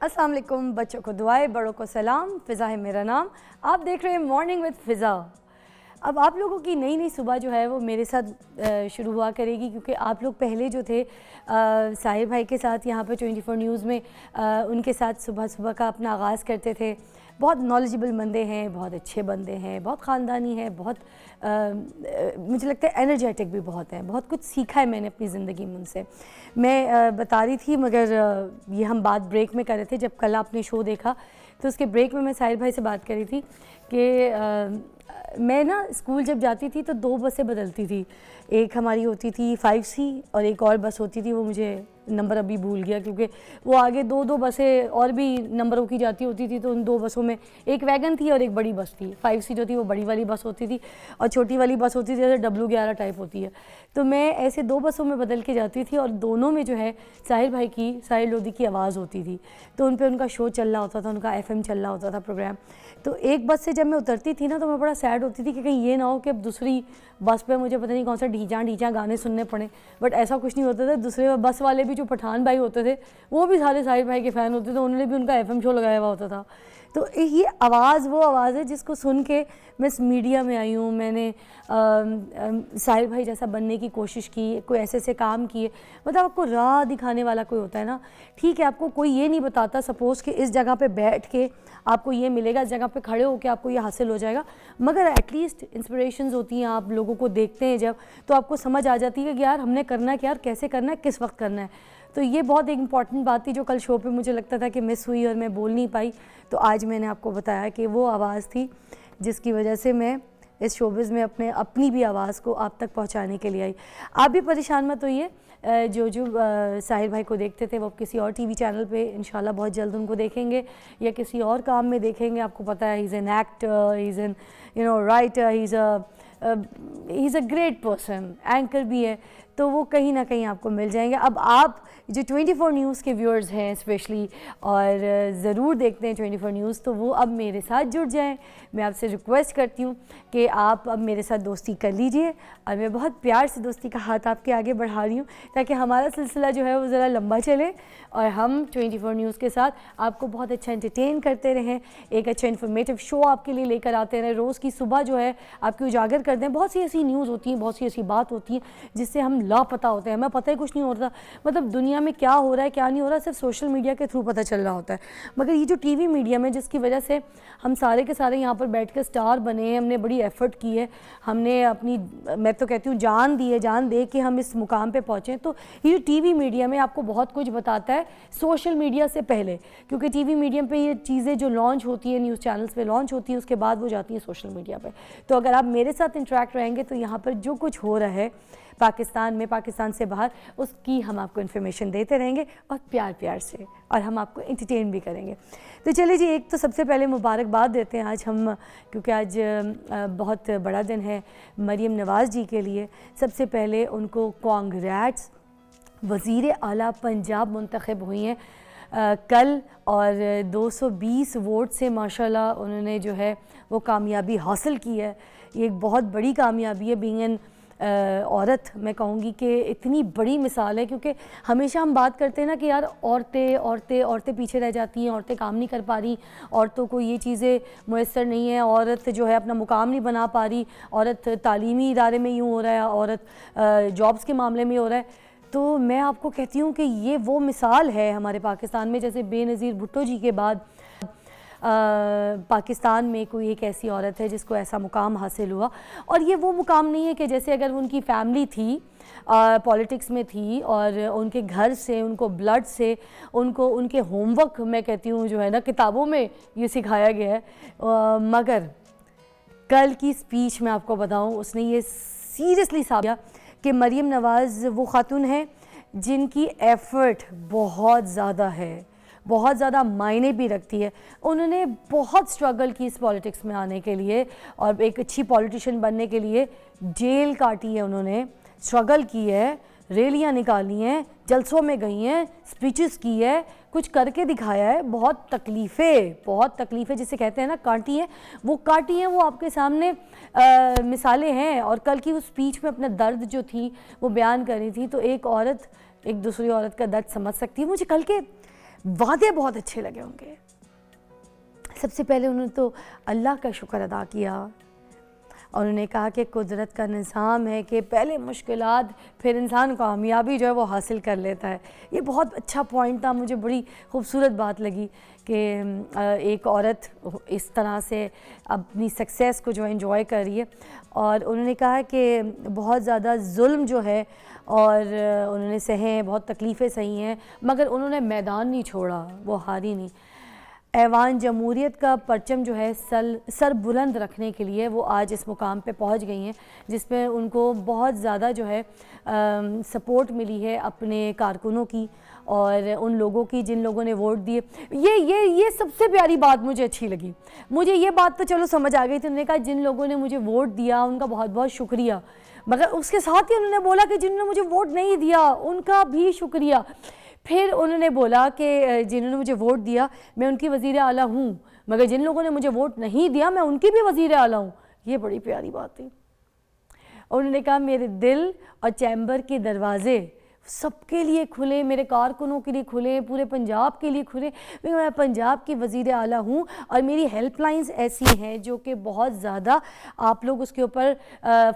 अस्सलाम वालेकुम, बच्चों को दुआएं, बड़ों को सलाम। फ़िज़ा है मेरा नाम। आप देख रहे हैं मॉर्निंग विद फ़िज़ा। अब आप लोगों की नई नई सुबह जो है वो मेरे साथ शुरू हुआ करेगी, क्योंकि आप लोग पहले जो थे साहिर भाई के साथ यहाँ पर 24 न्यूज़ में उनके साथ सुबह सुबह का अपना आगाज़ करते थे। बहुत नॉलेजेबल बंदे हैं, बहुत अच्छे बंदे हैं, बहुत ख़ानदानी हैं, बहुत मुझे लगता है एनर्जेटिक भी बहुत हैं। बहुत कुछ सीखा है मैंने अपनी ज़िंदगी में उनसे। मैं बता रही थी, मगर ये हम बात ब्रेक में कर रहे थे। जब कल आपने शो देखा तो उसके ब्रेक में मैं साहिर भाई से बात कर रही थी कि मैं ना स्कूल जब जाती थी तो 2 बसें बदलती थी। एक हमारी होती थी 5C और एक और बस होती थी, वो मुझे नंबर अभी भूल गया, क्योंकि वो आगे दो बसें और भी नंबरों की जाती होती थी। तो उन 2 बसों में एक वैगन थी और एक बड़ी बस थी। 5C जो थी वो बड़ी वाली बस होती थी और छोटी वाली बस होती थी जैसे W11 टाइप होती है। तो मैं ऐसे 2 बसों में बदल के जाती थी और दोनों में जो है साहिर भाई की, साहिर लोधी की आवाज़ होती थी। तो उन पर उनका शो चल रहा होता था, उनका FM चल रहा होता था प्रोग्राम। तो एक बस से जब मैं उतरती थी ना तो मैं बड़ा सैड होती थी कि कहीं ये ना हो कि अब दूसरी बस पे मुझे पता नहीं कौन सा ढींचा गाने सुनने पड़े। बट ऐसा कुछ नहीं होता था। दूसरे बस वाले भी जो पठान भाई होते थे वो भी सारे साहिर भाई के फ़ैन होते थे, उन्होंने भी उनका FM शो लगाया हुआ होता था। तो ये आवाज़ वो आवाज़ है जिसको सुन के मैं इस मीडिया में आई हूँ। मैंने साहिर भाई जैसा बनने की कोशिश की, कोई ऐसे ऐसे काम किए। मतलब आपको राह दिखाने वाला कोई होता है ना, ठीक है, आपको कोई ये नहीं बताता सपोज़ कि इस जगह पे बैठ के आपको ये मिलेगा, इस जगह पे खड़े होकर आपको ये हासिल हो जाएगा, मगर एटलीस्ट इंस्पिरेशंस होती हैं। आप लोगों को देखते हैं जब, तो आपको समझ आ जाती है कि यार हमने करना है, कि यार कैसे करना है, किस वक्त करना है। तो ये बहुत एक इंपॉर्टेंट बात थी जो कल शो पे मुझे लगता था कि मिस हुई और मैं बोल नहीं पाई। तो आज मैंने आपको बताया कि वो आवाज़ थी जिसकी वजह से मैं इस शोबिज़ में अपनी भी आवाज़ को आप तक पहुंचाने के लिए आई। आप भी परेशान मत होइए। जो साहिर भाई को देखते थे वो किसी और TV चैनल पे इंशाल्लाह बहुत जल्द उनको देखेंगे या किसी और काम में देखेंगे। आपको पता है, he is an actor, he is an writer, he is a great person, anchor भी है। तो वो कहीं ना कहीं आपको मिल जाएंगे। अब आप जो 24 न्यूज़ के व्यूअर्स हैं स्पेशली, और ज़रूर देखते हैं 24 न्यूज़, तो वो अब मेरे साथ जुड़ जाएं। मैं आपसे रिक्वेस्ट करती हूँ कि आप अब मेरे साथ दोस्ती कर लीजिए, और मैं बहुत प्यार से दोस्ती का हाथ आपके आगे बढ़ा रही हूँ ताकि हमारा सिलसिला जो है वो ज़रा लंबा चले और हम 24 न्यूज़ के साथ आपको बहुत अच्छा एंटरटेन करते रहें, एक अच्छा इन्फॉर्मेटिव शो आपके लिए लेकर आते रहें। रोज़ की सुबह जो है आपकी उजागर कर दें। बहुत सी ऐसी न्यूज़ होती हैं, बहुत सी ऐसी बात होती हैं जिससे हम लापता होते हैं, हमें पता ही कुछ नहीं होता। मतलब दुनिया में क्या हो रहा है क्या नहीं हो रहा सिर्फ सोशल मीडिया के थ्रू पता चल रहा होता है। मगर ये जो TV मीडिया में, जिसकी वजह से हम सारे के सारे यहाँ पर बैठ कर स्टार बने हैं, हमने बड़ी एफर्ट की है, हमने अपनी, मैं तो कहती हूँ जान दी है, जान दे के हम इस मुकाम पे पहुँचे। तो ये जो TV मीडिया में आपको बहुत कुछ बताता है सोशल मीडिया से पहले, क्योंकि TV मीडिया पे ये चीज़ें जो लॉन्च होती है, न्यूज़ चैनल्स पे लॉन्च होती है, उसके बाद वो जाती है सोशल मीडिया पे। तो अगर आप मेरे साथ इंटरेक्ट रहेंगे तो यहाँ पर जो कुछ हो रहा है पाकिस्तान में, पाकिस्तान से बाहर, उसकी हम आपको इन्फॉर्मेशन देते रहेंगे और प्यार प्यार से, और हम आपको एंटरटेन भी करेंगे। तो चलिए जी, एक तो सबसे पहले मुबारकबाद देते हैं आज हम, क्योंकि आज बहुत बड़ा दिन है मरीम नवाज़ जी के लिए। सबसे पहले उनको कांग्रेट्स। वज़ीर आला पंजाब मुंतखब हुई हैं कल, और 220 वोट से माशाल्लाह उन्होंने जो है वो कामयाबी हासिल की है। ये एक बहुत बड़ी कामयाबी है। बीइंग एन औरत, मैं कहूँगी कि इतनी बड़ी मिसाल है, क्योंकि हमेशा हम बात करते हैं ना कि यार औरतें औरतें औरतें पीछे रह जाती हैं, औरतें काम नहीं कर पा रही, औरतों को ये चीज़ें मुयस्सर नहीं है, औरत जो है अपना मुकाम नहीं बना पा रही, औरत तालीमी इदारे में यूँ हो रहा है, औरत जॉब्स के मामले में हो रहा है। तो मैं आपको कहती हूँ कि ये वो मिसाल है हमारे पाकिस्तान में, जैसे बेनज़ीर भुट्टो जी के बाद पाकिस्तान में कोई एक ऐसी औरत है जिसको ऐसा मुकाम हासिल हुआ। और ये वो मुकाम नहीं है कि जैसे अगर उनकी फैमिली थी, पॉलिटिक्स में थी और उनके घर से, उनको ब्लड से, उनको उनके होमवर्क, मैं कहती हूँ जो है ना किताबों में ये सिखाया गया है। मगर कल की स्पीच में आपको बताऊँ, उसने ये सीरियसली साबित किया कि मरीम नवाज़ वो खातून है जिनकी एफ़र्ट बहुत ज़्यादा है, बहुत ज़्यादा मायने भी रखती है। उन्होंने बहुत स्ट्रगल की इस पॉलिटिक्स में आने के लिए और एक अच्छी पॉलिटिशियन बनने के लिए। जेल काटी है उन्होंने, स्ट्रगल की है, रैलियाँ निकाली हैं, जलसों में गई हैं, स्पीचेस की है, कुछ करके दिखाया है। बहुत तकलीफ़ें जिसे कहते हैं ना काटी हैं, वो काटी हैं, वो आपके सामने मिसालें हैं। और कल की उस स्पीच में अपना दर्द जो थी वो बयान कर रही थी। तो एक औरत एक दूसरी औरत का दर्द समझ सकती है। मुझे कल के वादे बहुत अच्छे लगे होंगे। सबसे पहले उन्होंने तो अल्लाह का शुक्र अदा किया और उन्होंने कहा कि कुदरत का निज़ाम है कि पहले मुश्किलात फिर इंसान कामयाबी जो है वो हासिल कर लेता है। ये बहुत अच्छा पॉइंट था, मुझे बड़ी खूबसूरत बात लगी कि एक औरत इस तरह से अपनी सक्सेस को जो है एंजॉय कर रही है। और उन्होंने कहा कि बहुत ज़्यादा जुल्म जो है और उन्होंने सहे हैं, बहुत तकलीफ़ें सही हैं, मगर उन्होंने मैदान नहीं छोड़ा, वो हारी नहीं। ऐवान जमहूरियत का परचम जो है सर बुलंद रखने के लिए वो आज इस मुकाम पे पहुंच गई हैं, जिसमें उनको बहुत ज़्यादा जो है सपोर्ट मिली है अपने कारकुनों की और उन लोगों की जिन लोगों ने वोट दिए। ये सबसे प्यारी बात मुझे अच्छी लगी। मुझे ये बात तो चलो समझ आ गई थी, उन्होंने कहा जिन लोगों ने मुझे वोट दिया उनका बहुत बहुत शुक्रिया, मगर उसके साथ ही उन्होंने बोला कि जिन्होंने मुझे वोट नहीं दिया उनका भी शुक्रिया। फिर उन्होंने बोला कि जिन्होंने मुझे वोट दिया मैं उनकी वज़ीर आला हूँ, मगर जिन लोगों ने मुझे वोट नहीं दिया मैं उनकी भी वज़ीर आला हूँ। ये बड़ी प्यारी बात थी। उन्होंने कहा मेरे दिल और चैम्बर के दरवाज़े सबके लिए खुले, मेरे कारकुनों के लिए खुले, पूरे पंजाब के लिए खुले। मैं पंजाब की वज़ीर आला हूँ और मेरी हेल्पलाइंस ऐसी हैं जो कि बहुत ज़्यादा आप लोग उसके ऊपर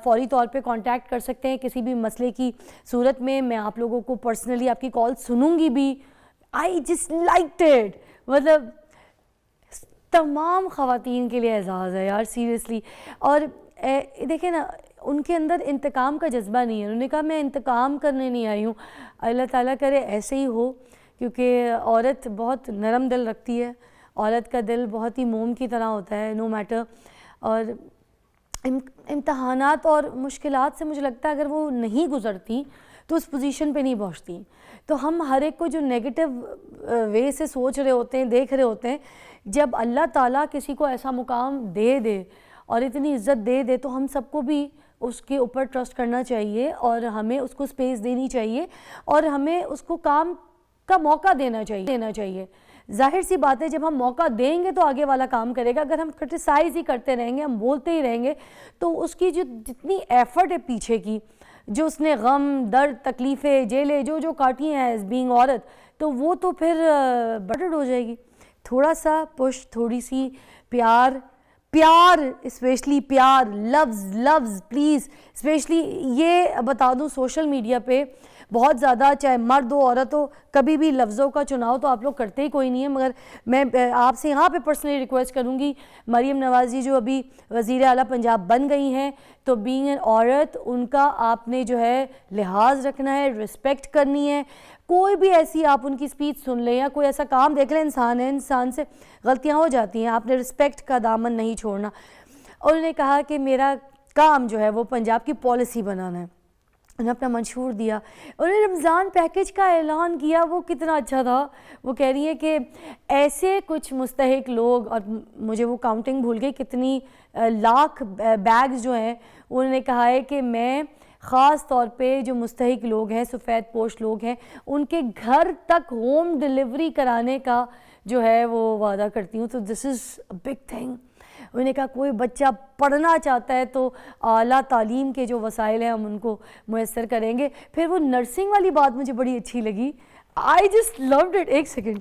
फ़ौरी तौर पे कांटेक्ट कर सकते हैं किसी भी मसले की सूरत में। मैं आप लोगों को पर्सनली आपकी कॉल सुनूंगी भी। I just liked it. मतलब तमाम ख़वातीन के लिए एजाज़ है यार, सीरियसली। और देखें ना, उनके अंदर इंतकाम का जज्बा नहीं है। उन्होंने कहा मैं इंतकाम करने नहीं आई हूँ, अल्लाह ताला करे ऐसे ही हो, क्योंकि औरत बहुत नरम दिल रखती है, औरत का दिल बहुत ही मोम की तरह होता है नो मैटर। और इम्तहानात और मुश्किलात से मुझे लगता है अगर वो नहीं गुज़रती तो उस पोजीशन पे नहीं पहुंचती। तो हम हर एक को जो नेगेटिव वे से सोच रहे होते हैं, देख रहे होते हैं, जब अल्लाह ताला किसी को ऐसा मुकाम दे दे और इतनी इज़्ज़त दे दे तो हम सबको भी उसके ऊपर ट्रस्ट करना चाहिए और हमें उसको स्पेस देनी चाहिए और हमें उसको काम का मौका देना चाहिए। जाहिर सी बात है जब हम मौका देंगे तो आगे वाला काम करेगा। अगर हम क्रिटिसाइज़ ही करते रहेंगे, हम बोलते ही रहेंगे, तो उसकी जो जितनी एफ़र्ट है पीछे की, जो उसने गम, दर्द, तकलीफ़ें, जेलें जो काटी हैं एज बीइंग औरत, तो वो तो फिर बर्डन हो जाएगी। थोड़ा सा पुश, थोड़ी सी प्यार, स्पेशली प्यार, लव्स प्लीज़। स्पेशली ये बता दूं, सोशल मीडिया पे बहुत ज़्यादा, चाहे मर्द हो औरत हो, कभी भी लफ्ज़ों का चुनाव तो आप लोग करते ही कोई नहीं है। मगर मैं आपसे यहाँ पे पर्सनली रिक्वेस्ट करूँगी, मरीम नवाज़ जी जो अभी वज़ीर आला पंजाब बन गई हैं, तो बीइंग एन औरत उनका आपने जो है लिहाज रखना है, रिस्पेक्ट करनी है। कोई भी ऐसी आप उनकी स्पीच सुन लें या कोई ऐसा काम देख लें, इंसान है, इंसान से गलतियाँ हो जाती हैं, आपने रिस्पेक्ट का दामन नहीं छोड़ना। और उन्होंने कहा कि मेरा काम जो है वो पंजाब की पॉलिसी बनाना है। उन्होंने अपना मंशूर दिया, उन्होंने रमज़ान पैकेज का ऐलान किया, वो कितना अच्छा था। वो कह रही है कि ऐसे कुछ मुस्तहिक लोग, और मुझे वो काउंटिंग भूल गई कितनी लाख बैग्स जो हैं, उन्होंने कहा है कि मैं ख़ास तौर पे जो मुस्तहिक लोग हैं, सफ़ेद पोश लोग हैं, उनके घर तक होम डिलीवरी कराने का जो है वो वादा करती हूँ। तो this is a big thing. उन्होंने कहा कोई बच्चा पढ़ना चाहता है तो आला तालीम के जो वसाइल हैं हम उनको मुयस्सर करेंगे। फिर वो नर्सिंग वाली बात मुझे बड़ी अच्छी लगी, आई जस्ट लव्ड इट। एक सेकेंड,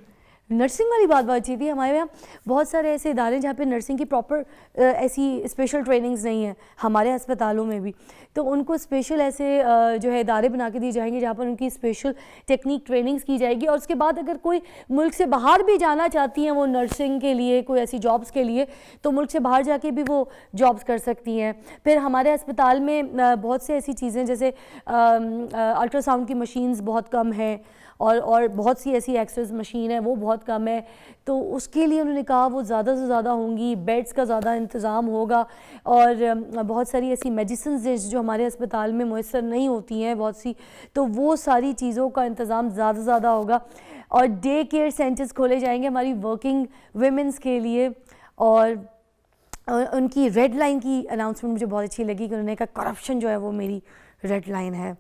नर्सिंग वाली बात अच्छी थी। हमारे यहाँ बहुत सारे ऐसे इदारे हैं जहाँ पे नर्सिंग की प्रॉपर ऐसी स्पेशल ट्रेनिंग्स नहीं है, हमारे अस्पतालों में भी। तो उनको स्पेशल ऐसे जो है इदारे बना के दिए जाएंगे जहाँ पर उनकी स्पेशल टेक्निक ट्रेनिंग्स की जाएगी। और उसके बाद अगर कोई मुल्क से बाहर भी जाना चाहती हैं वो नर्सिंग के लिए, कोई ऐसी जॉब्स के लिए, तो मुल्क से बाहर जाके भी वो जॉब्स कर सकती हैं। फिर हमारे अस्पताल में बहुत से ऐसी चीज़ें जैसे अल्ट्रासाउंड की मशीन्स बहुत कम हैं और बहुत सी ऐसी एक्सरेज मशीन है वो बहुत कम है, तो उसके लिए उन्होंने कहा वो ज़्यादा से ज़्यादा होंगी, बेड्स का ज़्यादा इंतज़ाम होगा और बहुत सारी ऐसी मेडिसिन जो हमारे अस्पताल में मुयस्सर नहीं होती हैं बहुत सी, तो वो सारी चीज़ों का इंतज़ाम ज़्यादा से ज़्यादा होगा। और डे केयर सेंटर्स खोले जाएंगे हमारी वर्किंग वेमेंस के लिए। और उनकी रेड लाइन की अनाउंसमेंट मुझे बहुत अच्छी लगी कि उन्होंने कहा करप्शन जो है वो मेरी रेड लाइन है,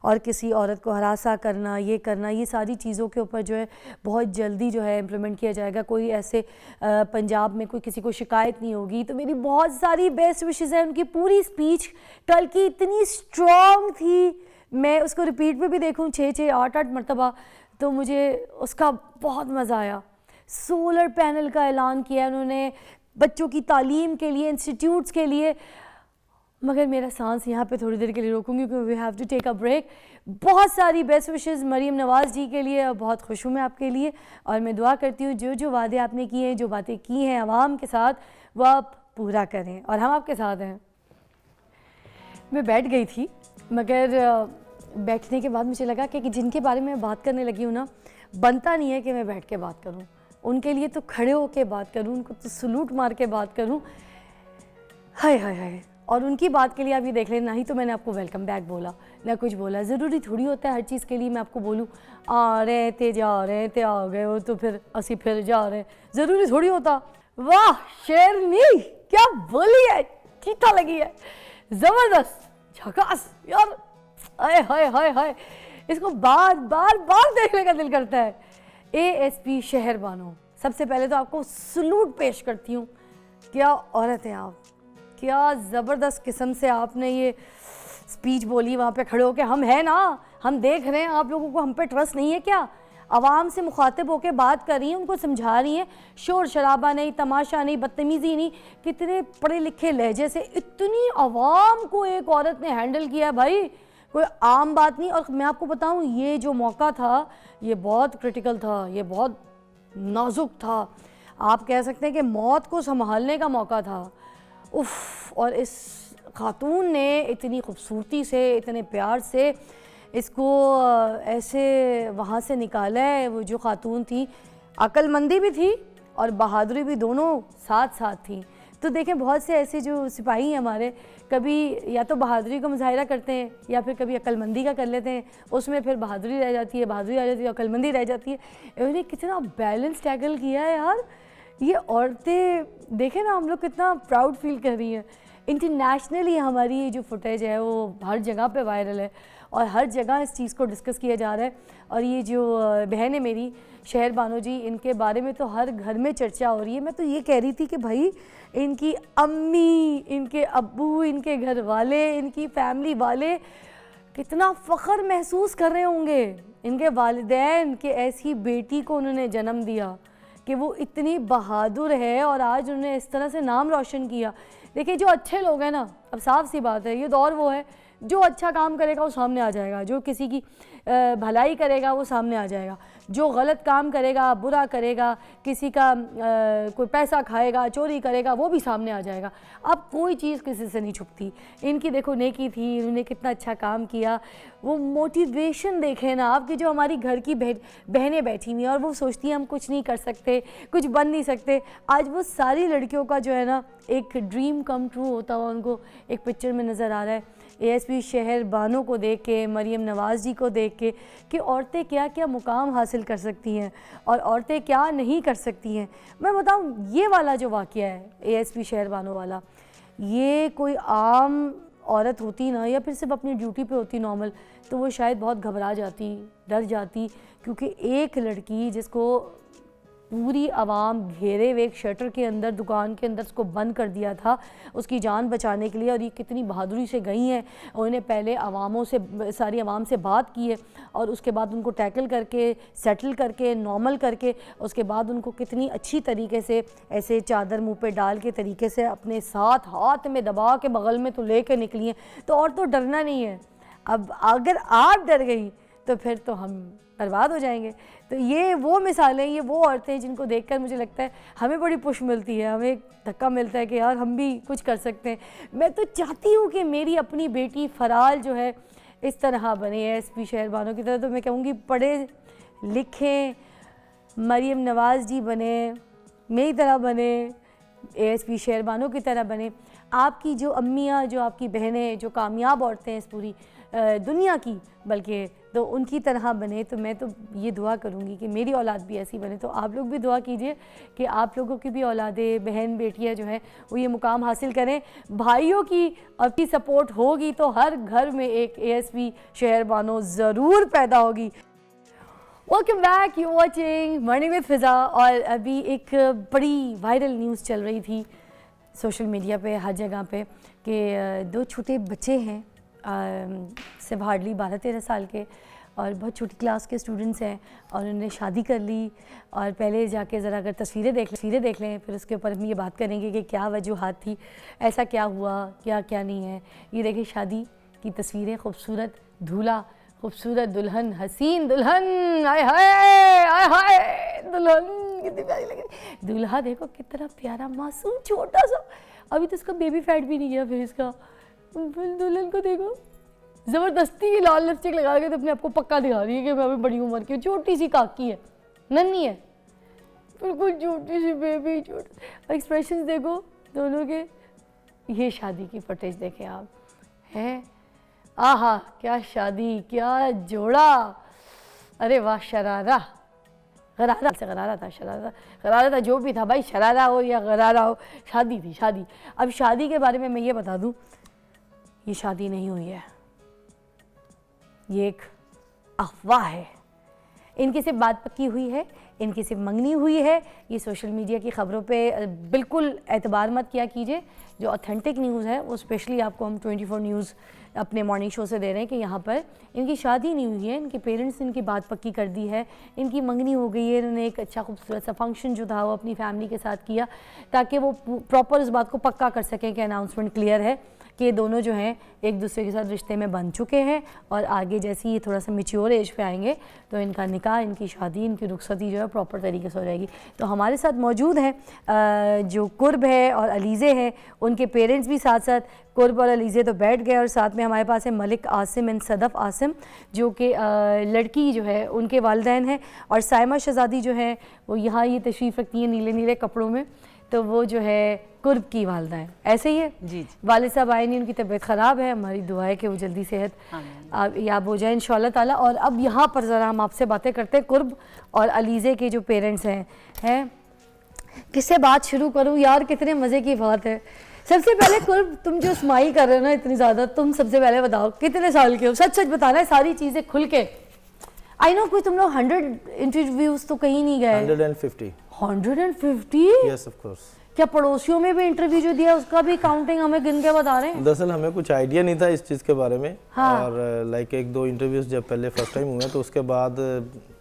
और किसी औरत को हरासा करना, ये करना, ये सारी चीज़ों के ऊपर जो है बहुत जल्दी जो है इम्प्लीमेंट किया जाएगा। कोई ऐसे पंजाब में कोई किसी को शिकायत नहीं होगी। तो मेरी बहुत सारी बेस्ट विशेज़ हैं। उनकी पूरी स्पीच कल की इतनी स्ट्रॉन्ग थी, मैं उसको रिपीट पे भी देखूं 6-6 8-8 मरतबा तो मुझे उसका बहुत मज़ा आया। सोलर पैनल का ऐलान किया उन्होंने बच्चों की तालीम के लिए, इंस्टीट्यूट्स के लिए। मगर मेरा सांस यहाँ पे थोड़ी देर के लिए रोकूंगी क्योंकि we have to take a break. बहुत सारी बेस्ट विशेज़ मरीम नवाज़ जी के लिए, बहुत खुश हूँ मैं आपके लिए, और मैं दुआ करती हूँ जो जो वादे आपने किए हैं, जो बातें की हैं आवाम के साथ, वो आप पूरा करें, और हम आपके साथ हैं। मैं बैठ गई थी, मगर बैठने के बाद मुझे लगा कि जिनके बारे में बात करने लगी हूँ ना, बनता नहीं है कि मैं बैठ के बात करूँ, उनके लिए तो खड़े होकर बात करूँ, उनको तो सलूट मार के बात करूँ। हाय हाय हाय। और उनकी बात के लिए आप ये देख लेना, ही तो मैंने आपको वेलकम बैक बोला ना कुछ बोला। ज़रूरी थोड़ी होता है हर चीज़ के लिए मैं आपको बोलूँ आ रहे थे जा रहे थे आ गए हो तो फिर असी फिर जा रहे, ज़रूरी थोड़ी होता। वाह शेरनी, क्या बोली है, चीता लगी है, ज़बरदस्त, झकास यार, हाय हाय हाय हाय, इसको बार बार बार देखने का दिल करता है। ASP शहर बानो, सबसे पहले तो आपको सलूट पेश करती हूँ। क्या औरत हैं आप, क्या ज़बरदस्त किस्म से आपने ये स्पीच बोली वहाँ पे खड़े होके। हम हैं ना, हम देख रहे हैं, आप लोगों को हम पे ट्रस्ट नहीं है क्या? आवाम से मुखातिब होकर बात कर रही हैं, उनको समझा रही हैं, शोर शराबा नहीं, तमाशा नहीं, बदतमीज़ी नहीं, कितने पढ़े लिखे लहजे से इतनी आवाम को एक औरत ने हैंडल किया है भाई, कोई आम बात नहीं। और मैं आपको बताऊं, ये जो मौका था ये बहुत क्रिटिकल था, ये बहुत नाजुक था, आप कह सकते हैं कि मौत को संभालने का मौका था। उफ़, और इस खातून ने इतनी खूबसूरती से, इतने प्यार से इसको ऐसे वहाँ से निकाला है। वो जो खातून थी, अक्लमंदी भी थी और बहादुरी भी, दोनों साथ साथ थी। तो देखें, बहुत से ऐसे जो सिपाही हैं हमारे, कभी या तो बहादुरी का मुजाहिरा करते हैं या फिर कभी अक्लमंदी का कर लेते हैं, उसमें फिर बहादुरी रह जाती है, बहादुरी रह जाती है, अक्लमंदी रह जाती है। इन्होंने कितना बैलेंस टैकल किया है यार। ये औरतें देखें ना, हम लोग कितना प्राउड फील कर रही हैं। इंटरनेशनली हमारी ये जो फुटेज है वो हर जगह पे वायरल है और हर जगह इस चीज़ को डिस्कस किया जा रहा है। और ये जो बहन है मेरी शहर बानो जी, इनके बारे में तो हर घर में चर्चा हो रही है। मैं तो ये कह रही थी कि भाई इनकी अम्मी, इनके अब्बू, इनके घर वाले, इनकी फैमिली वाले कितना फ़ख्र महसूस कर रहे होंगे, इनके वालिदैन कि ऐसी बेटी को उन्होंने जन्म दिया, कि वो इतनी बहादुर है और आज उन्होंने इस तरह से नाम रोशन किया। देखिए, जो अच्छे लोग हैं ना, अब साफ सी बात है, ये दौर वो है, जो अच्छा काम करेगा वो सामने आ जाएगा, जो किसी की भलाई करेगा वो सामने आ जाएगा, जो गलत काम करेगा, बुरा करेगा, किसी का कोई पैसा खाएगा, चोरी करेगा, वो भी सामने आ जाएगा। अब कोई चीज़ किसी से नहीं छुपती। इनकी देखो नेकी थी, इन्होंने कितना अच्छा काम किया। वो मोटिवेशन देखें ना आपकी, जो हमारी घर की बहनें बैठी हुई हैं और वो सोचती हैं हम कुछ नहीं कर सकते, कुछ बन नहीं सकते। आज वो सारी लड़कियों का जो है ना एक ड्रीम कम ट्रू होता हुआ उनको एक पिक्चर में नज़र आ रहा है। ASP शहर बानो को देख के, मरीम नवाज़ जी को देख के, कि औरतें क्या क्या मुकाम हासिल कर सकती हैं और औरतें क्या नहीं कर सकती हैं। मैं बताऊं, ये वाला जो वाक़या है ASP शहर बानो वाला, ये कोई आम औरत होती ना, या फिर सिर्फ अपनी ड्यूटी पे होती नॉर्मल, तो वो शायद बहुत घबरा जाती, डर जाती, क्योंकि एक लड़की जिसको पूरी आवाम घेरे हुए एक शटर के अंदर, दुकान के अंदर उसको बंद कर दिया था उसकी जान बचाने के लिए, और ये कितनी बहादुरी से गई हैं। उन्होंने पहले आवामों से, सारी आवाम से बात की है और उसके बाद उनको टैकल करके, सेटल करके, नॉर्मल करके, उसके बाद उनको कितनी अच्छी तरीके से ऐसे चादर मुंह पे डाल के तरीके से अपने साथ हाथ में दबा के बगल में तो ले कर निकली हैं। तो और तो डरना नहीं है। अब अगर आप डर गई तो फिर तो हम बर्बाद हो जाएंगे। तो ये वो मिसालें, ये वो औरतें जिनको देखकर मुझे लगता है हमें बड़ी पुश मिलती है, हमें एक धक्का मिलता है कि यार हम भी कुछ कर सकते हैं। मैं तो चाहती हूँ कि मेरी अपनी बेटी फराल जो है इस तरह बने, ASP शहर बानो की तरह। तो मैं कहूँगी पढ़े लिखें, मरीम नवाज़ जी बने, मेरी तरह बने, ASP शहर बानो की तरह बने। आपकी जो अम्मियाँ, जो आपकी बहनें, जो कामयाब औरतें हैं इस पूरी दुनिया की, बल्कि तो उनकी तरह बने। तो मैं तो ये दुआ करूँगी कि मेरी औलाद भी ऐसी बने। तो आप लोग भी दुआ कीजिए कि आप लोगों की भी औलादें, बहन बेटियाँ जो हैं वो ये मुकाम हासिल करें। भाइयों की आपकी सपोर्ट होगी तो हर घर में एक ASP शहर बानो ज़रूर पैदा होगी। Welcome back, you watching morning with Fiza. और अभी एक बड़ी वायरल न्यूज़ चल रही थी सोशल मीडिया पे, हर जगह पे, कि 2 छोटे बच्चे हैं सिर्फ हार्डली 12-13 साल के और बहुत छोटी क्लास के स्टूडेंट्स हैं और उन्होंने शादी कर ली। और पहले जाके ज़रा अगर तस्वीरें देख लें फिर उसके ऊपर हम ये बात करेंगे कि क्या वजूहात थी, ऐसा क्या हुआ, क्या क्या नहीं है। ये देखिए शादी की तस्वीरें, खूबसूरत दूल्हा, खूबसूरत दुल्हन, हसीन दुल्हन, आय हाय आय हाय, दुल्हन कितनी प्यारी लग रही। दूल्हा देखो कितना प्यारा, मासूम, छोटा सा, अभी तो इसका बेबी फैट भी नहीं गया फेस का। दुल्हन को देखो, ज़बरदस्ती की लाल लिपस्टिक लगा के तो अपने आप को पक्का दिखा रही है कि मैं अभी बड़ी उम्र की हूँ। छोटी सी काकी है, नन्ही है, बिल्कुल छोटी सी बेबी। छोटा एक्सप्रेशंस देखो दोनों के। ये शादी की फुटेज देखें आप, हैं, आहा क्या शादी, क्या जोड़ा, अरे वाह। शरारा, गरारा से गरारा था, गरारा था, जो भी था भाई, शरारा हो या गरारा हो, शादी थी शादी। अब शादी के बारे में मैं ये बता दूं, ये शादी नहीं हुई है, ये एक अफवाह है। इनकी सिर्फ बात पक्की हुई है, इनकी सिर्फ मंगनी हुई है। ये सोशल मीडिया की ख़बरों पे बिल्कुल एतबार मत किया कीजिए। जो ऑथेंटिक न्यूज़ है वो स्पेशली आपको हम 24 न्यूज़ अपने मॉर्निंग शो से दे रहे हैं कि यहाँ पर इनकी शादी नहीं हुई है, इनके पेरेंट्स ने इनकी बात पक्की कर दी है, इनकी मंगनी हो गई है। इन्होंने एक अच्छा खूबसूरत सा फंक्शन जो था वो अपनी फैमिली के साथ किया ताकि वो प्रॉपर इस बात को पक्का कर सकें कि अनाउंसमेंट क्लियर है कि ये दोनों जो हैं एक दूसरे के साथ रिश्ते में बन चुके हैं और आगे जैसे ये थोड़ा सा मैच्योर एज पे आएंगे तो इनका निकाह, इनकी शादी, इनकी रुखसती जो है प्रॉपर तरीके से हो जाएगी। तो हमारे साथ मौजूद हैं जो कुर्ब है और अलीज़े हैं, उनके पेरेंट्स भी साथ साथ। कुर्ब और अलीज़े तो बैठ गए और साथ में हमारे पास है मलिक आसिम एंड सदफ़ आसिम जो कि लड़की जो है उनके वालिदैन हैं, और साइमा शहज़ादी जो है वो यहाँ ये तशरीफ़ रखती हैं नीले नीले कपड़ों में, तो वो जो है कुर्ब की वालदा है। ऐसे ही है जी। वालिद साहब आए नहीं, उनकी तबीयत ख़राब है, हमारी दुआ है कि वो जल्दी सेहत याब हो जाए इंशाअल्लाह ताला। और अब यहाँ पर ज़रा हम आपसे बातें करते हैं कुर्ब और अलीज़े के जो पेरेंट्स हैं। किससे बात शुरू करूँ यार, कितने मज़े की बात है। सबसे पहले कुर्ब, तुम जो स्माइल कर रहे हो ना इतनी ज़्यादा, तुम सबसे पहले बताओ कितने साल के हो, सच सच बताना है, सारी चीज़ें खुल के। आई नो कोई तुम लोग 100 इंटरव्यूज़ तो कहीं नहीं गए। 150? Yes of course. क्या पड़ोसियों में भी इंटरव्यू जो दिया उसका भी काउंटिंग हमें गिन के बता रहे हैं? दरअसल हमें कुछ आइडिया नहीं था इस चीज़ के बारे में। हाँ। और लाइक 1-2 इंटरव्यूज जब पहले फर्स्ट टाइम हुए तो उसके बाद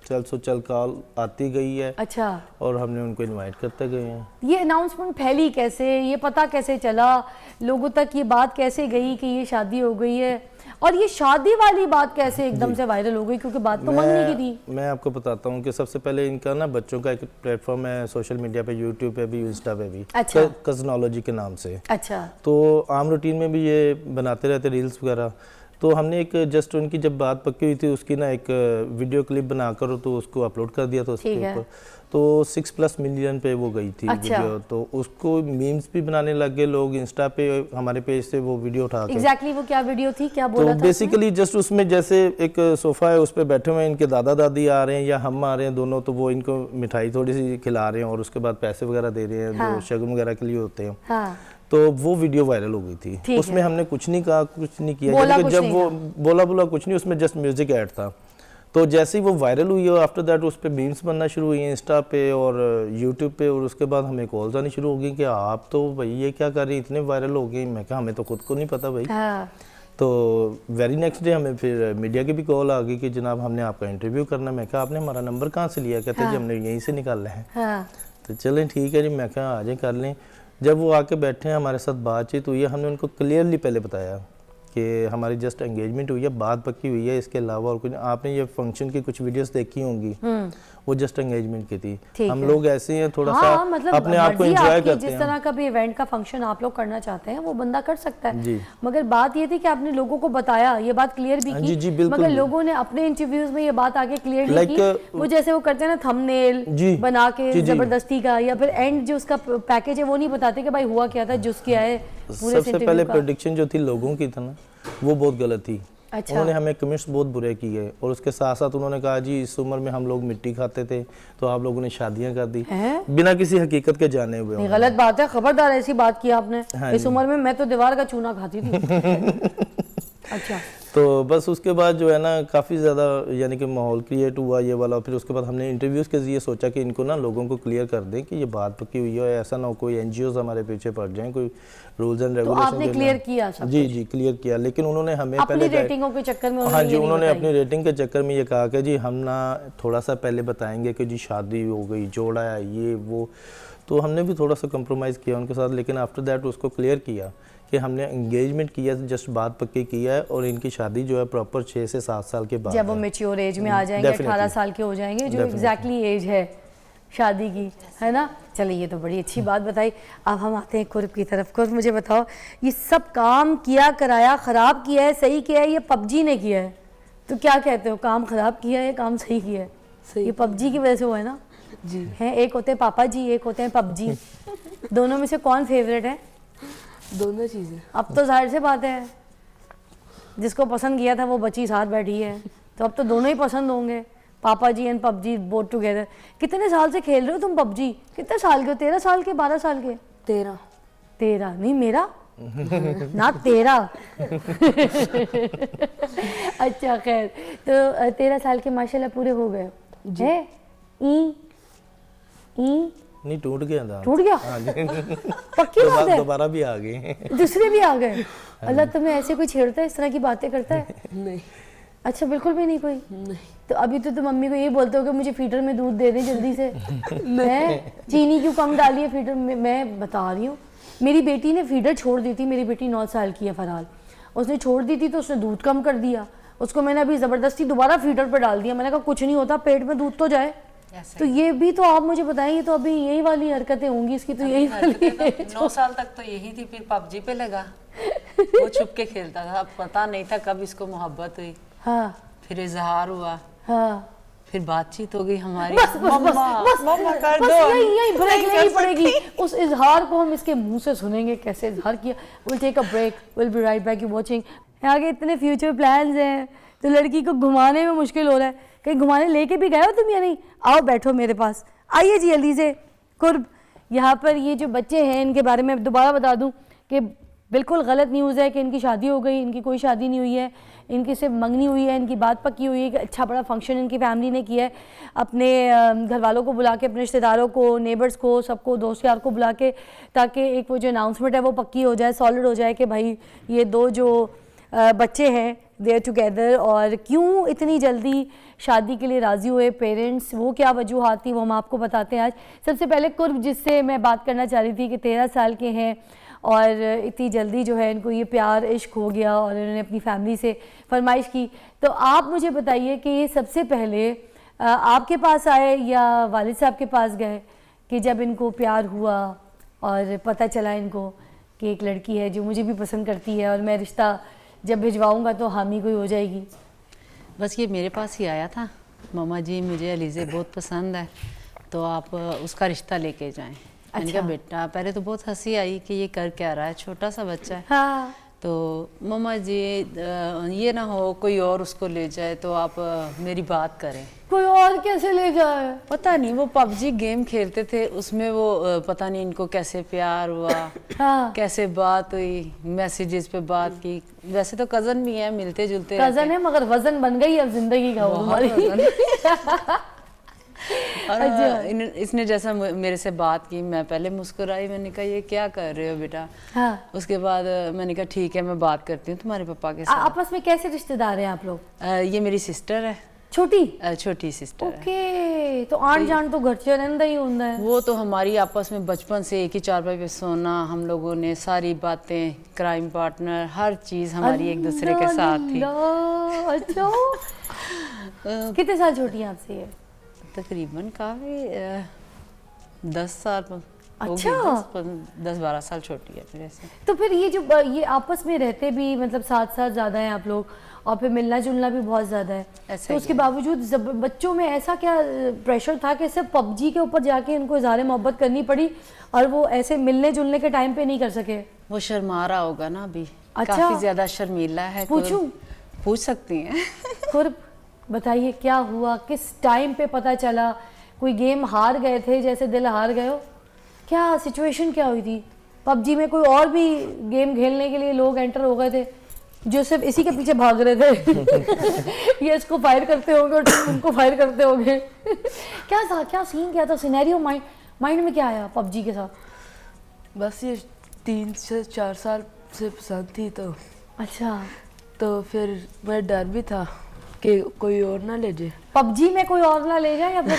चल कॉल आती गई है। अच्छा। और हमने उनको इनवाइट करते गए हैं। ये अनाउंसमेंट फैली कैसे, ये पता कैसे चला, लोगों तक ये बात कैसे गई कि ये शादी हो गई है, और ये शादी वाली बात कैसे एकदम से वायरल हो गई, क्योंकि बात तो मंगनी की थी। मैं आपको बताता हूँ कि सबसे पहले इनका ना बच्चों का एक प्लेटफॉर्म है सोशल मीडिया पे, यूट्यूब पे भी, इंस्टा पे भी। अच्छा। कज़नोलॉजी के नाम से। अच्छा। तो आम रूटीन में भी ये बनाते रहते रील्स वगैरह। तो हमने एक जस्ट उनकी जब बात पक्की हुई थी उसकी ना एक वीडियो क्लिप बनाकर तो उसको अपलोड कर दिया था उसके ऊपर। तो 6+ मिलियन पे वो गई थी वीडियो। तो उसको मीम्स भी बनाने लग गए लोग इंस्टा पे, हमारे पेज से वो वीडियो उठा के। एग्जैक्टली वो क्या वीडियो थी, क्या बोला था? तो बेसिकली जस्ट उसमें जैसे एक सोफा है उस पर बैठे हुए इनके दादा दादी आ रहे हैं या हम आ रहे हैं दोनों, तो वो इनको मिठाई थोड़ी सी खिला रहे हैं और उसके बाद पैसे वगैरह दे रहे हैं जो शगुन वगैरह के लिए होते हैं। हाँ। तो वो वीडियो वायरल हो गई थी। उसमें हमने कुछ नहीं कहा, कुछ नहीं किया, जब वो बोला कुछ नहीं, उसमें जस्ट म्यूजिक ऐड था। तो जैसे ही वो वायरल हुई और आफ्टर दैट उस पर मीम्स बनना शुरू हुई हैं इंस्टा पे और यूट्यूब पे, और उसके बाद हमें कॉल्स आनी शुरू हो गई कि आप तो भाई ये क्या कर रही, इतने वायरल हो गई। मैं कहा हमें तो खुद को नहीं पता भाई। तो वेरी नेक्स्ट डे हमें फिर मीडिया की भी कॉल आ गई कि जनाब हमने आपका इंटरव्यू करना। मैं कहा आपने हमारा नंबर कहाँ से लिया? कहते जी हमने यहीं से निकाला है। तो चलें ठीक है जी, मैं कहा आ जाए कर लें। जब वो आके बैठे हैं हमारे साथ बातचीत हुई है, हमने उनको क्लियरली पहले बताया कि हमारी जस्ट एंगेजमेंट हुई है, बात पक्की हुई है, इसके अलावा और कुछ। आपने ये फंक्शन की कुछ वीडियोस देखी होंगी, वो जस्ट एंगेजमेंट की थी। हम लोग ऐसे हैं थोड़ा सा मतलब अपने आप को एंजॉय करते हैं। जिस तरह का भी इवेंट का फंक्शन आप लोग करना चाहते हैं वो बंदा कर सकता है, मगर बात ये थी कि आपने लोगों को बताया, ये बात क्लियर भी की। जी, मगर लोगों ने अपने इंटरव्यूज में ये बात आगे क्लियर नहीं की। वो जैसे वो करते हैं ना थंबनेल बना के जबरदस्ती का, या फिर एंड जो उसका पैकेज है वो नहीं बताते कि भाई हुआ क्या था, जुस क्या है पूरे। सबसे पहले प्रेडिक्शन जो थी लोगों की था ना वो बहुत गलत थी। अच्छा। उन्होंने हमें कमेंट्स बहुत बुरे किए और उसके साथ साथ उन्होंने कहा जी इस उम्र में हम लोग मिट्टी खाते थे तो आप लोगों ने शादियां कर दी बिना किसी हकीकत के जाने हुए। गलत बात है, खबरदार ऐसी बात की आपने। हाँ, इस उम्र में मैं तो दीवार का चूना खाती थी। अच्छा। तो बस उसके बाद जो है ना काफ़ी ज़्यादा यानी कि माहौल क्रिएट हुआ ये वाला। फिर उसके बाद हमने इंटरव्यूज़ के ज़रिए सोचा कि इनको ना लोगों को क्लियर कर दें कि ये बात पक्की हुई है, ऐसा ना हो कोई एनजीओज़ हमारे पीछे पड़ जाएं, कोई रूल्स एंड तो रेगुलेशन। आपने क्लियर किया सब जी जी क्लियर किया, लेकिन उन्होंने हमें अपनी पहले रेटिंगों के चक्कर में हाँ जी, ये नहीं उन्होंने बताई। अपनी रेटिंग के चक्कर में ये कहा कि जी हम ना थोड़ा सा पहले बताएंगे कि जी शादी हो गई, जोड़ा है, ये वो। तो हमने भी थोड़ा सा कंप्रोमाइज़ किया उनके साथ, लेकिन आफ्टर दैट उसको क्लियर किया कि हमने एंगेजमेंट किया, जस्ट बात पक्की किया है, और इनकी शादी जो है प्रॉपर 6 से 7 साल के बाद जब वो है। मेच्योर एज में आ जाएंगे, 18 साल के हो जाएंगे, जो एग्जैक्टली एज है शादी की, है ना। चलिए ये तो बड़ी अच्छी बात बताई। अब हम आते हैं कुर्ब की तरफ। कुर्ब मुझे बताओ, ये सब काम किया कराया, ख़राब किया है, सही किया है, ये पबजी ने किया है, तो क्या कहते हो, काम ख़राब किया है, काम सही किया है? सही। ये पबजी की वजह से हुआ है ना जी हैं। एक होते हैं पापा जी, एक होते हैं पबजी। दोनों में से कौन फेवरेट है? दोनों चीज़ें। अब तो जाहिर सी बात है, जिसको पसंद किया था वो बच्ची साथ बैठी है, तो अब तो दोनों ही पसंद होंगे, पापा जी एंड पबजी बोथ टुगेदर। कितने साल से खेल रहे हो तुम पबजी? कितने साल के हो? 13 साल के, 12 साल के? 13। 13 नहीं, मेरा ना 13। अच्छा खैर, तो 13 साल के माशाल्लाह पूरे हो गए है। ई नहीं टूट गया था। टूट गया? हाँ जी। पक्की बात है? दोबारा भी आ गए। दूसरे भी आ गए? अल्लाह तुम्हें ऐसे कोई छेड़ता है, इस तरह की बातें करता है? नहीं अच्छा बिल्कुल भी नहीं कोई? नहीं। तो अभी तो तुम मम्मी को ये बोलते हो कि मुझे फीडर में दूध दे दें जल्दी से। मैं चीनी क्यों कम डाली है फीडर में? मैं बता रही हूँ, मेरी बेटी ने फीडर छोड़ दी थी। मेरी बेटी 9 साल की है फरहाल, उसने छोड़ दी थी तो उसने दूध कम कर दिया। उसको मैंने अभी ज़बरदस्ती दोबारा फीडर पर डाल दिया। मैंने कहा कुछ नहीं होता, पेट में दूध तो जाए। तो ये भी तो आप मुझे बताएं, ये तो अभी यही वाली हरकतें होंगी इसकी, तो यही वाली है। 9 साल तक तो यही थी, फिर पबजी पे लगा। वो छुप के खेलता था, अब पता नहीं था कब इसको मोहब्बत हुई। हाँ फिर इजहार हुआ, हाँ, फिर बातचीत हो गई हमारी। बस बस बस बस मम्मा कर बस दो। यही ब्रेक लेनी पड़ेगी। उस इजहार को हम इसके मुंह से सुनेंगे कैसे इजहार किया। Will take a break, will be right back, you watching. आगे इतने फ्यूचर प्लान्स हैं, तो लड़की को घुमाने में मुश्किल हो रहा है। कहीं घुमाने लेके भी गए हो तुम या नहीं? आओ बैठो मेरे पास, आइए जी जल्दी से। कुर्ब, यहाँ पर ये जो बच्चे हैं इनके बारे में दोबारा बता दूँ कि बिल्कुल गलत न्यूज़ है कि इनकी शादी हो गई। इनकी कोई शादी नहीं हुई है, इनकी सिर्फ मंगनी हुई है, इनकी बात पक्की हुई है कि अच्छा बड़ा फंक्शन इनकी फैमिली ने किया है, अपने घर वालों को बुला के, अपने रिश्तेदारों को, नेबर्स को, सबको, दोस्त यार को बुला के, ताकि एक वो जो अनाउंसमेंट है वो पक्की हो जाए, सॉलिड हो जाए कि भाई ये दो जो बच्चे हैं दे आर टुगेदर। और क्यों इतनी जल्दी शादी के लिए राज़ी हुए पेरेंट्स, वो क्या वजूहात थी, वो हम आपको बताते हैं आज। सबसे पहले कुर्ब, जिससे मैं बात करना चाह रही थी कि 13 साल के हैं और इतनी जल्दी जो है इनको ये प्यार इश्क हो गया और इन्होंने अपनी फैमिली से फरमाइश की। तो आप मुझे बताइए कि ये सबसे पहले आपके पास आए या वालिद साहब के पास गए कि जब इनको प्यार हुआ और पता चला इनको कि एक लड़की है जो मुझे भी पसंद करती है और मैं रिश्ता जब भिजवाऊंगा तो हामी कोई हो जाएगी? बस ये मेरे पास ही आया था, मामा जी मुझे अलीज़े बहुत पसंद है, तो आप उसका रिश्ता लेके जाएं। मैंने कहा बेटा, पहले तो बहुत हंसी आई कि ये कर क्या रहा है, छोटा सा बच्चा है। हाँ। तो मामा जी ये ना हो कोई और उसको ले जाए, तो आप मेरी बात करें। कोई और कैसे ले जाए? पता नहीं, वो पबजी गेम खेलते थे, उसमें वो पता नहीं इनको कैसे प्यार हुआ। हाँ। कैसे बात हुई, मैसेजेस पे बात की। वैसे तो कजन भी है, मिलते जुलते कजन है, मगर वजन बन गई अब जिंदगी का वो हमारी। और इसने जैसा मेरे से बात की, मैं पहले मुस्कुराई, मैंने कहा ये क्या कर रहे हो बेटा। हाँ। उसके बाद मैंने कहा ठीक है मैं बात करती हूँ तुम्हारे पापा के साथ। आपस में कैसे रिश्तेदार हैं आप लोग? ये मेरी सिस्टर है, छोटी? छोटी सिस्टर है। ओके, तो आंट जान तो घर च रहंदा ही होता है। वो तो हमारी आपस में बचपन से एक ही चारपाई पे सोना, हम लोगों ने सारी बातें, क्राइम पार्टनर, हर चीज हमारी एक दूसरे के साथ थी। अच्छा। कितने साल छोटी हैं आपसे ये? तकरीबन काफी 10 साल। अच्छा। 10-12 साल छोटी है मेरे से। तो फिर ये जो ये आपस में रहते भी मतलब साथ साथ ज़्यादा हैं आप लोग, और फिर मिलना जुलना भी बहुत ज़्यादा है, तो उसके बावजूद बच्चों में ऐसा क्या प्रेशर था कि सिर्फ पबजी के ऊपर जाके इनको इज़हार मोहब्बत करनी पड़ी और वो ऐसे मिलने जुलने के टाइम पे नहीं कर सके? वो शर्मा रहा होगा ना अभी। अच्छा। काफी ज्यादा शर्मीला है। पूछूं? पूछ सकती हैं। कुर्ब, बताइए क्या हुआ, किस टाइम पे पता चला? कोई गेम हार गए थे, जैसे दिल हार गए हो, क्या सिचुएशन क्या हुई थी? पबजी में कोई और भी गेम खेलने के लिए लोग एंटर हो गए थे जो सिर्फ इसी के पीछे भाग रहे थे ये इसको फायर करते होंगे और तुम उनको फायर करते होंगे क्या था, क्या सीन, क्या था सिनेरियो, माइंड में क्या आया पबजी के साथ? बस ये 3 से 4 साल से पसंद थी, तो अच्छा, तो फिर मैं डर भी था कि कोई और ना ले जाए। पबजी में कोई और ना ले जाए या फिर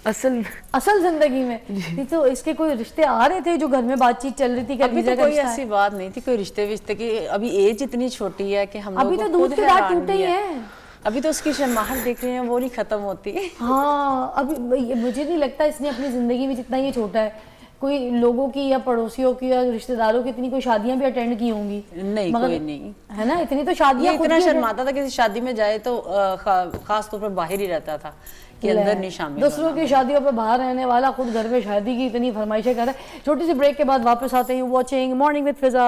असल जिंदगी में? नहीं तो इसके कोई रिश्ते आ रहे थे जो घर में बातचीत चल रही थी? अभी तो कोई ऐसी बात नहीं थी, कोई रिश्ते की। अभी एज इतनी छोटी है कि हम अभी लोग तो दूध के दांत टूटे ही हैं। अभी तो उसकी शर्माहट देख रहे हैं, वो नहीं खत्म होती। हाँ, अभी मुझे नहीं लगता इसने अपनी जिंदगी में, जितना ये छोटा है, कोई लोगों की या पड़ोसियों की या रिश्तेदारों की इतनी कोई शादियां भी अटेंड की होंगी? नहीं, मगर कोई नहीं है ना, इतनी तो शादियां इतना शर्माता था, किसी शादी में जाए तो खास तौर पर बाहर ही रहता था कि अंदर नहीं शामिल। दूसरों की शादियों पर बाहर रहने वाला खुद घर में शादी की इतनी फरमाइशें कर रहा है। छोटी सी ब्रेक के बाद वापस आते हैं। Watching morning with Fiza,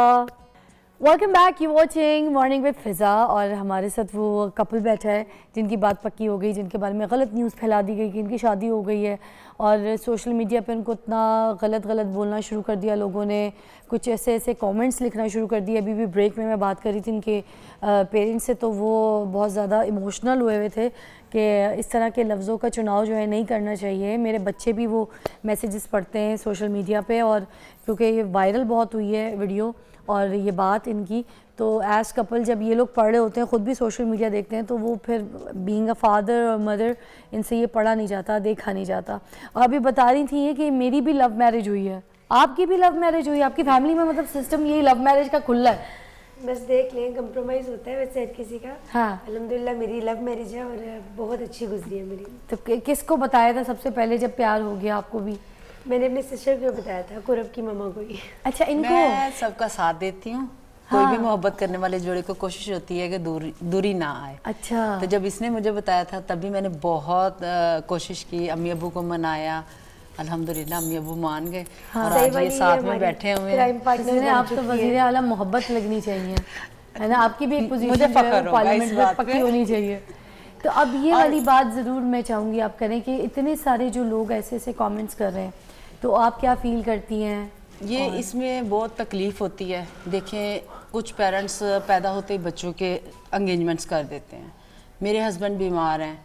welcome back. You watching morning with Fiza और हमारे साथ वो कपल बैठा है जिनकी बात पक्की हो गई, जिनके बारे में गलत न्यूज़ फैला दी गई कि इनकी शादी हो गई है और सोशल मीडिया पे उनको इतना गलत बोलना शुरू कर दिया लोगों ने, कुछ ऐसे कमेंट्स लिखना शुरू कर दिए। अभी भी ब्रेक में मैं बात कर रही थी इनके पेरेंट्स से, तो वो बहुत ज़्यादा इमोशनल हुए थे कि इस तरह के लफ्ज़ों का चुनाव जो है नहीं करना चाहिए। मेरे बच्चे भी वो मैसेजेस पढ़ते हैं सोशल मीडिया पे, और क्योंकि ये वायरल बहुत हुई है वीडियो और ये बात इनकी, तो एज कपल जब ये लोग पढ़ रहे होते हैं, ख़ुद भी सोशल मीडिया देखते हैं, तो वो फिर बीइंग अ फादर और मदर इनसे ये पढ़ा नहीं जाता, देखा नहीं जाता। और अभी बता रही थी कि मेरी भी लव मैरिज हुई है, आपकी भी लव मैरिज हुई है, आपकी फैमिली में मतलब सिस्टम यही लव मैरिज का खुला है? बस देख लें, कंप्रोमाइज़ होता है वैसे हर किसी का। हाँ, अल्हम्दुलिल्लाह मेरी लव मैरिज है और बहुत अच्छी गुजरी है मेरी। तो किसको बताया था सबसे पहले जब प्यार हो गया आपको भी? मैंने अपनी सिस्टर को बताया था, कुरब की मम्मा को ही। अच्छा, इनको मैं सबका साथ देती हूँ। कोई भी मोहब्बत करने वाले जोड़े को कोशिश होती है कि दूरी ना आए। अच्छा, तो जब इसने मुझे बताया था तभी मैंने बहुत कोशिश की, अम्मी अब्बू को मनाया, अल्हम्दुलिल्लाह अम्मी अब्बू मान गए। और आज ये साथ में बैठे हुए हैं। आप तो वज़ीर आला मोहब्बत लगनी चाहिए, है ना? आपकी भी एक पोजीशन मुझे जो है फख्र वो होगा पार्लियामेंट इस में बात पक्की पे। होनी चाहिए। तो अब ये वाली बात ज़रूर मैं चाहूँगी आप करें कि इतने सारे जो लोग ऐसे कमेंट्स कर रहे हैं, तो आप क्या फील करती हैं? ये इसमें बहुत तकलीफ़ होती है। देखें, कुछ पेरेंट्स पैदा होते ही बच्चों के एंगेजमेंट्स कर देते हैं। मेरे हस्बैंड बीमार हैं,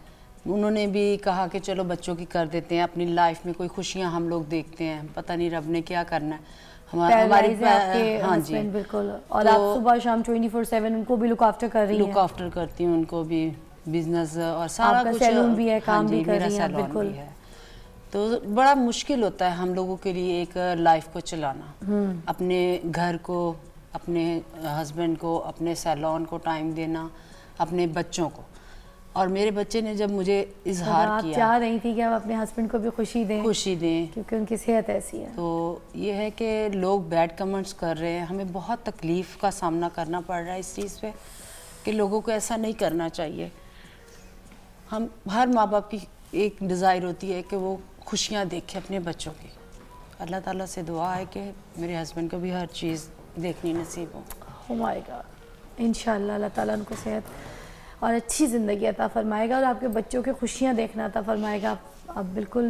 उन्होंने भी कहा कि चलो बच्चों की कर देते हैं, अपनी लाइफ में कोई खुशियां हम लोग देखते हैं, पता नहीं रब ने क्या करना है। हमारी हाँ जी बिल्कुल। और तो आप सुबह शाम 24/7 उनको भी लुक आफ्टर कर रही हैं? लुक आफ्टर करती हूँ उनको भी, बिजनेस और सारा आपका कुछ। सैलून भी है, काम भी कर मेरा रही हैं, सैलून बिल्कुल। भी है। तो बड़ा मुश्किल होता है हम लोगों के लिए एक लाइफ को चलाना, अपने घर को, अपने हस्बैंड को, अपने सैलून को टाइम देना, अपने बच्चों को। और मेरे बच्चे ने जब मुझे इजहार आप किया, चाह रही थी कि आप अपने हस्बैंड को भी खुशी दें, क्योंकि उनकी सेहत ऐसी है। तो ये है कि लोग बैड कमेंट्स कर रहे हैं, हमें बहुत तकलीफ़ का सामना करना पड़ रहा है इस चीज़ पे कि लोगों को ऐसा नहीं करना चाहिए। हम हर माँ बाप की एक डिज़ायर होती है कि वो खुशियाँ देखें अपने बच्चों की। अल्लाह ताला से दुआ है कि मेरे हस्बैंड को भी हर चीज़ देखनी नसीब हो। ओह माय गॉड, इंशाल्लाह अल्लाह ताला उनको सेहत और अच्छी ज़िंदगी अता फरमाएगा और आपके बच्चों की खुशियाँ देखना अता फरमाएगा। आप बिल्कुल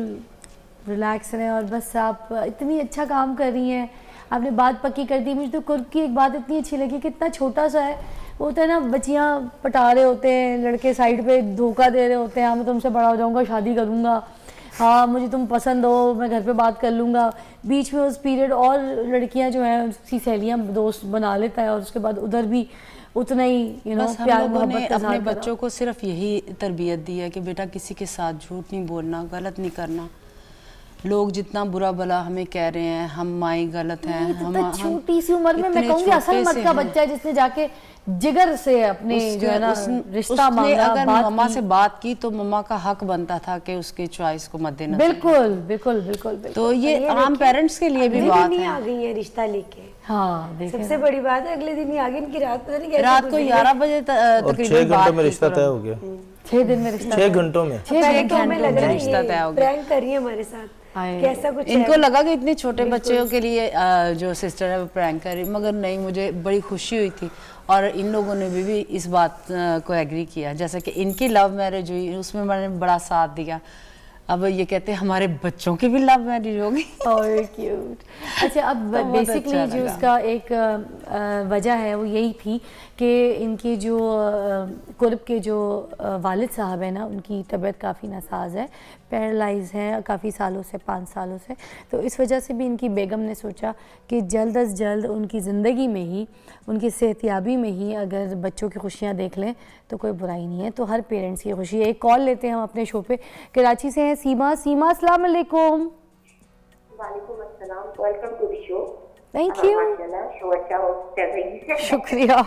रिलैक्स रहें और बस आप इतनी अच्छा काम कर रही हैं। आपने बात पक्की कर दी। मुझे तो कुर्ब की एक बात इतनी अच्छी लगी कि इतना छोटा सा है, वो होता है ना, बच्चियाँ पटा रहे होते हैं, लड़के साइड पे धोखा दे रहे होते हैं, हाँ मैं तुमसे बड़ा हो जाऊँगा, शादी करूँगा, हाँ मुझे तुम पसंद हो, मैं घर पे बात कर लूँगा। बीच में उस पीरियड और लड़कियाँ जो हैं उसकी सहेलियाँ दोस्त बना लेता है और उसके बाद उधर भी उतना ही प्यार मोहब्बत का अपने बच्चों को सिर्फ यही तरबियत दी है कि बेटा किसी के साथ झूठ नहीं बोलना, गलत नहीं करना। लोग जितना बुरा भला हमें कह रहे हैं, हम माई गलत हैं, हम छोटी सी उम्र में, मैं कहूँगी असल मत का बच्चा है जिसने जाके जिगर से अपने जो है ना रिश्ता मांगा, अगर मम्मा से बात की तो मम्मा का हक बनता था कि उसकी चॉइस को मद्देनजर। बिल्कुल बिल्कुल बिल्कुल। तो ये आम पेरेंट्स के लिए भी बात है। आ गई है रिश्ता लेके। हाँ, सबसे बड़ी बात है अगले दिन ही आ गई इनकी रात को 11 बजे तकरीबन 6 घंटों में रिश्ता तय हो गया। 6 दिन में रिश्ता, 6 घंटों में, 6 घंटों में लग रहा है रिश्ता तय हो गया। प्रैंक कर रही है हमारे साथ, कैसा कुछ इनको लगा कि इतने छोटे बच्चों के लिए जो सिस्टर है वो प्रैंक कर रही, मगर नहीं, मुझे बड़ी खुशी हुई थी और इन लोगों ने भी इस बात को एग्री किया। जैसे कि इनकी लव मैरिज हुई, उसमें मैंने बड़ा साथ दिया। अब ये कहते हैं हमारे बच्चों की भी लव मैरिज होगी। और क्यूट। अच्छा, अब तो बहुत बेसिकली अच्छा जो लगा। उसका एक वजह है वो यही थी कि इनके जो कुर्ब के जो वालिद साहब हैं ना, उनकी तबीयत काफ़ी नासाज है, पैरालाइज हैं काफ़ी सालों से, 5 सालों से। तो इस वजह से भी इनकी बेगम ने सोचा कि जल्द अज जल्द उनकी ज़िंदगी में ही, उनकी सेहतियाबी में ही अगर बच्चों की खुशियाँ देख लें तो कोई बुराई नहीं है। तो हर पेरेंट्स की खुशी है। एक कॉल लेते हैं हम अपने शो पे। कराची से हैं सीमा। सीमा, अस्सलाम वालेकुम। वालेकुम अस्सलाम, welcome to the show. Thank you. माशाल्लाह शो अच्छा हो चल रही है। शुक्रिया।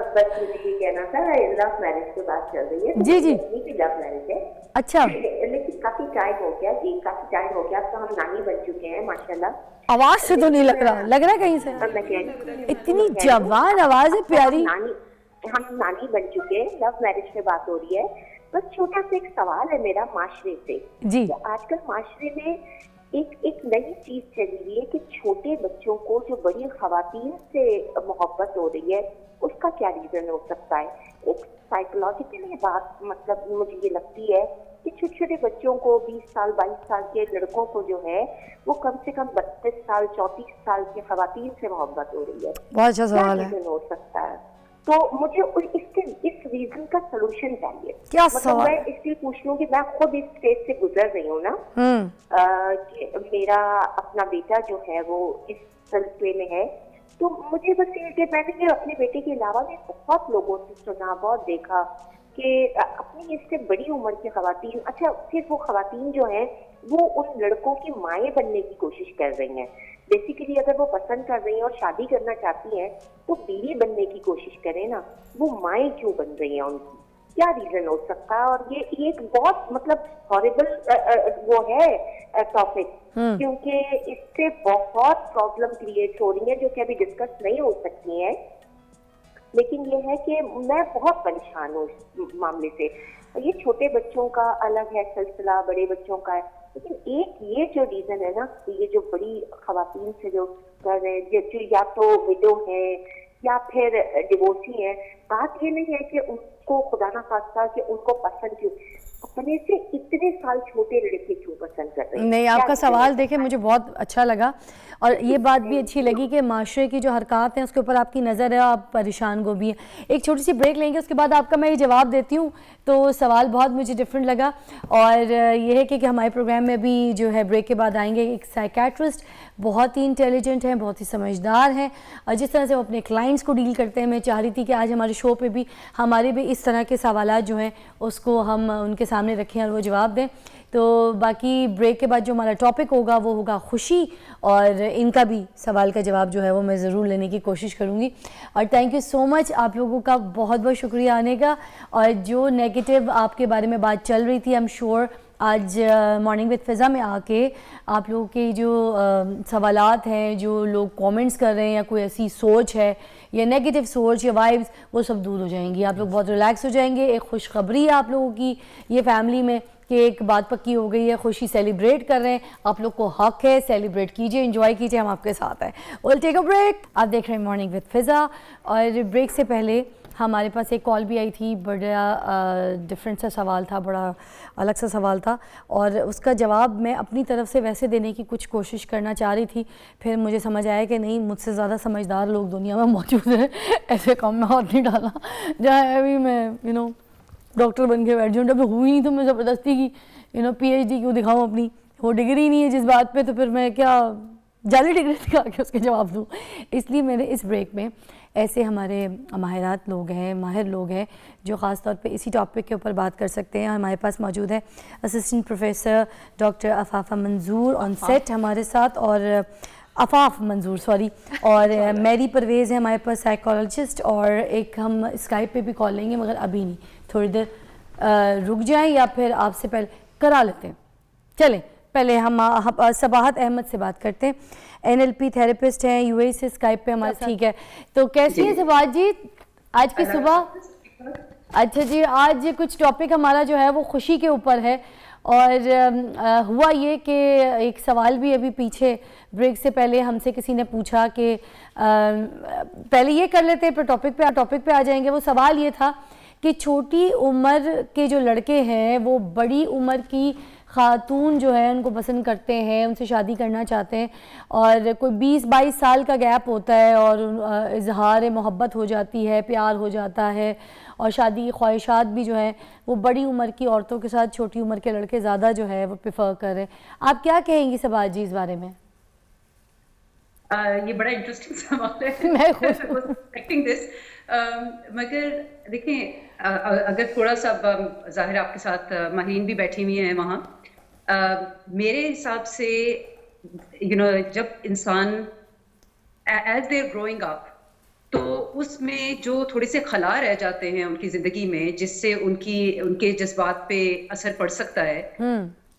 बस मुझे ये कहना था, लव मैरिज की बात चल रही है। जी, जी। अपनी भी लव मैरिज है। अच्छा, लेकिन काफी टाइम हो गया जी, काफी टाइम हो गया। अब तो हम नानी बन चुके हैं माशाल्लाह। आवाज़ से तो नहीं लग रहा, लग रहा है कहीं से। अब मैं कह रही हूँ, इतनी जवान आवाज़ है, प्यारी। हम नानी बन चुके हैं। लव मैरिज पे बात हो रही है। बस छोटा सा एक सवाल है मेरा माशरे से जी। कि आजकल माशरे में एक नई चीज चली हुई है कि छोटे बच्चों को जो बड़ी खवातीन से मोहब्बत हो रही है, उसका क्या रीजन हो सकता है? एक साइकोलॉजिकली बात मतलब मुझे ये लगती है कि छोटे छोटे बच्चों को 20 साल 22 साल के लड़कों को जो है वो कम से कम 32 साल 34 साल की खवातीन से मोहब्बत हो रही है। बहुत अच्छा क्या सवाल है। रीजन हो सकता है? तो मुझे इस रीजन का सलूशन चाहिए। क्या मतलब सवाल? मैं इसलिए पूछ लूं कि मैं खुद इस स्टेज से गुजर रही हूँ ना, कि मेरा अपना बेटा जो है वो इस सिलसिले में है। तो मुझे बस ये कि मैंने अपने बेटे के अलावा भी बहुत लोगों से सुना, बहुत देखा कि अपनी इससे बड़ी उम्र की खवातीन, अच्छा फिर वो खवातीन जो है वो उन लड़कों की माएँ बनने की कोशिश कर रही हैं। बेसिकली अगर वो पसंद कर रही हैं और शादी करना चाहती हैं तो बीवी बनने की कोशिश करें ना, वो माएँ क्यों बन रही हैं उनकी? क्या रीजन हो सकता है? और ये एक बहुत मतलब हॉरिबल वो है टॉपिक, क्योंकि इससे बहुत प्रॉब्लम क्रिएट हो रही है जो कि अभी डिस्कस नहीं हो सकती हैं। लेकिन ये है कि मैं बहुत परेशान हूँ इस मामले से। ये छोटे बच्चों का अलग है सिलसिला, बड़े बच्चों का है, लेकिन एक ये जो रीजन है ना, ये जो बड़ी खवातीन से जो कर रहे हैं, जो या तो विडो है या फिर डिवोर्सी है, बात ये नहीं है कि उनको खुदा ना खास्ता कि उनको पसंद क्यों, अपने से इतने साल छोटे लड़के क्यों पसंद कर रहे हैं? नहीं, आपका सवाल देखे मुझे बहुत अच्छा लगा और ये बात भी अच्छी लगी कि माशरे की जो हरकत हैं उसके ऊपर आपकी नज़र है, आप परेशान गो भी हैं। एक छोटी सी ब्रेक लेंगे, उसके बाद आपका मैं ये जवाब देती हूँ। तो सवाल बहुत मुझे डिफरेंट लगा और ये है कि हमारे प्रोग्राम में भी जो है ब्रेक के बाद आएंगे एक साइकेट्रिस्ट, बहुत ही इंटेलिजेंट हैं, बहुत ही समझदार हैं और जिस तरह से वो अपने क्लाइंट्स को डील करते हैं, मैं चाह रही थी कि आज हमारे शो पे भी हमारे भी इस तरह के सवालात जो हैं उसको हम उनके सामने रखें और वो जवाब दें। तो बाकी ब्रेक के बाद जो हमारा टॉपिक होगा वो होगा खुशी और इनका भी सवाल का जवाब जो है वो मैं ज़रूर लेने की कोशिश करूँगी। और थैंक यू सो मच, आप लोगों का बहुत बहुत शुक्रिया आने का। और जो नेगेटिव आपके बारे में बात चल रही थी, आई एम श्योर आज मॉर्निंग विद फ़िज़ा में आके आप लोगों के जो सवालात हैं, जो लोग कमेंट्स कर रहे हैं या कोई ऐसी सोच है या नेगेटिव सोच या वाइब्स, वो सब दूर हो जाएंगी। आप लोग बहुत रिलैक्स हो जाएंगे। एक खुशखबरी है आप लोगों की ये फैमिली में कि एक बात पक्की हो गई है, खुशी सेलिब्रेट कर रहे हैं। आप लोग को हक है, सेलिब्रेट कीजिए, एंजॉय कीजिए, हम आपके साथ हैं। Will take a break. आप देख रहे हैं मॉर्निंग विद फ़िज़ा और ब्रेक से पहले हमारे पास एक कॉल भी आई थी, बड़ा डिफरेंट सा सवाल था, बड़ा अलग सा सवाल था और उसका जवाब मैं अपनी तरफ से वैसे देने की कुछ कोशिश करना चाह रही थी। फिर मुझे समझ आया कि नहीं, मुझसे ज़्यादा समझदार लोग दुनिया में मौजूद हैं, ऐसे काम में हाथ नहीं डाला। जहाँ अभी मैं डॉक्टर बन के बैठ जाऊँ, जब हुई नहीं तो मैं ज़बरदस्ती की PhD क्यों दिखाऊँ अपनी, वो डिग्री नहीं है जिस बात पे, तो फिर मैं क्या जाली डिग्री दिखा के उसके जवाब दूँ। इसलिए मैंने इस ब्रेक में ऐसे हमारे माहिरात लोग हैं, माहिर लोग हैं जो ख़ास तौर पे इसी टॉपिक के ऊपर बात कर सकते हैं। हमारे पास मौजूद है असिस्टेंट प्रोफेसर डॉक्टर अफाफा मंजूर ऑन सेट हमारे साथ, और अफाफ मंजूर सॉरी, और मैरी परवेज़ है हमारे पास साइकोलॉजिस्ट, और एक हम स्काइप पे भी कॉल लेंगे मगर अभी नहीं, थोड़ी देर रुक जाएं या फिर आपसे पहले करा लेते हैं। चलें, पहले हम सबाहत अहमद से बात करते हैं, NLP थेरेपिस्ट हैं, UAE से स्काइप पे हमारे। ठीक है, तो कैसी है सबाहत जी आज की सुबह? अच्छा जी, आज कुछ टॉपिक हमारा जो है वो खुशी के ऊपर है और हुआ ये कि एक सवाल भी अभी पीछे ब्रेक से पहले हमसे किसी ने पूछा कि पहले ये कर लेते हैं फिर टॉपिक पे आ जाएंगे। वो सवाल ये था कि छोटी उम्र के जो लड़के हैं वो बड़ी उम्र की खातून जो है उनको पसंद करते हैं, उनसे शादी करना चाहते हैं, और कोई 20-22 साल का गैप होता है और इजहार मोहब्बत हो जाती है, प्यार हो जाता है, और शादी की ख्वाहिशात भी जो है वो बड़ी उम्र की औरतों के साथ छोटी उम्र के लड़के ज़्यादा जो है वो प्रेफर कर रहे हैं। आप क्या कहेंगी सबाज जी इस बारे में? ये बड़ा इंटरेस्टिंग सवाल है। मैं खुद एक्सपेक्टिंग दिस, मगर देखें, अगर थोड़ा सा जाहिर आपके साथ माहीन भी बैठी हुई हैं वहाँ, मेरे हिसाब से जब इंसान एज देयर ग्रोइंग अप, तो उसमें जो थोड़े से खला रह जाते हैं उनकी जिंदगी में, जिससे उनके जज्बात पे असर पड़ सकता है,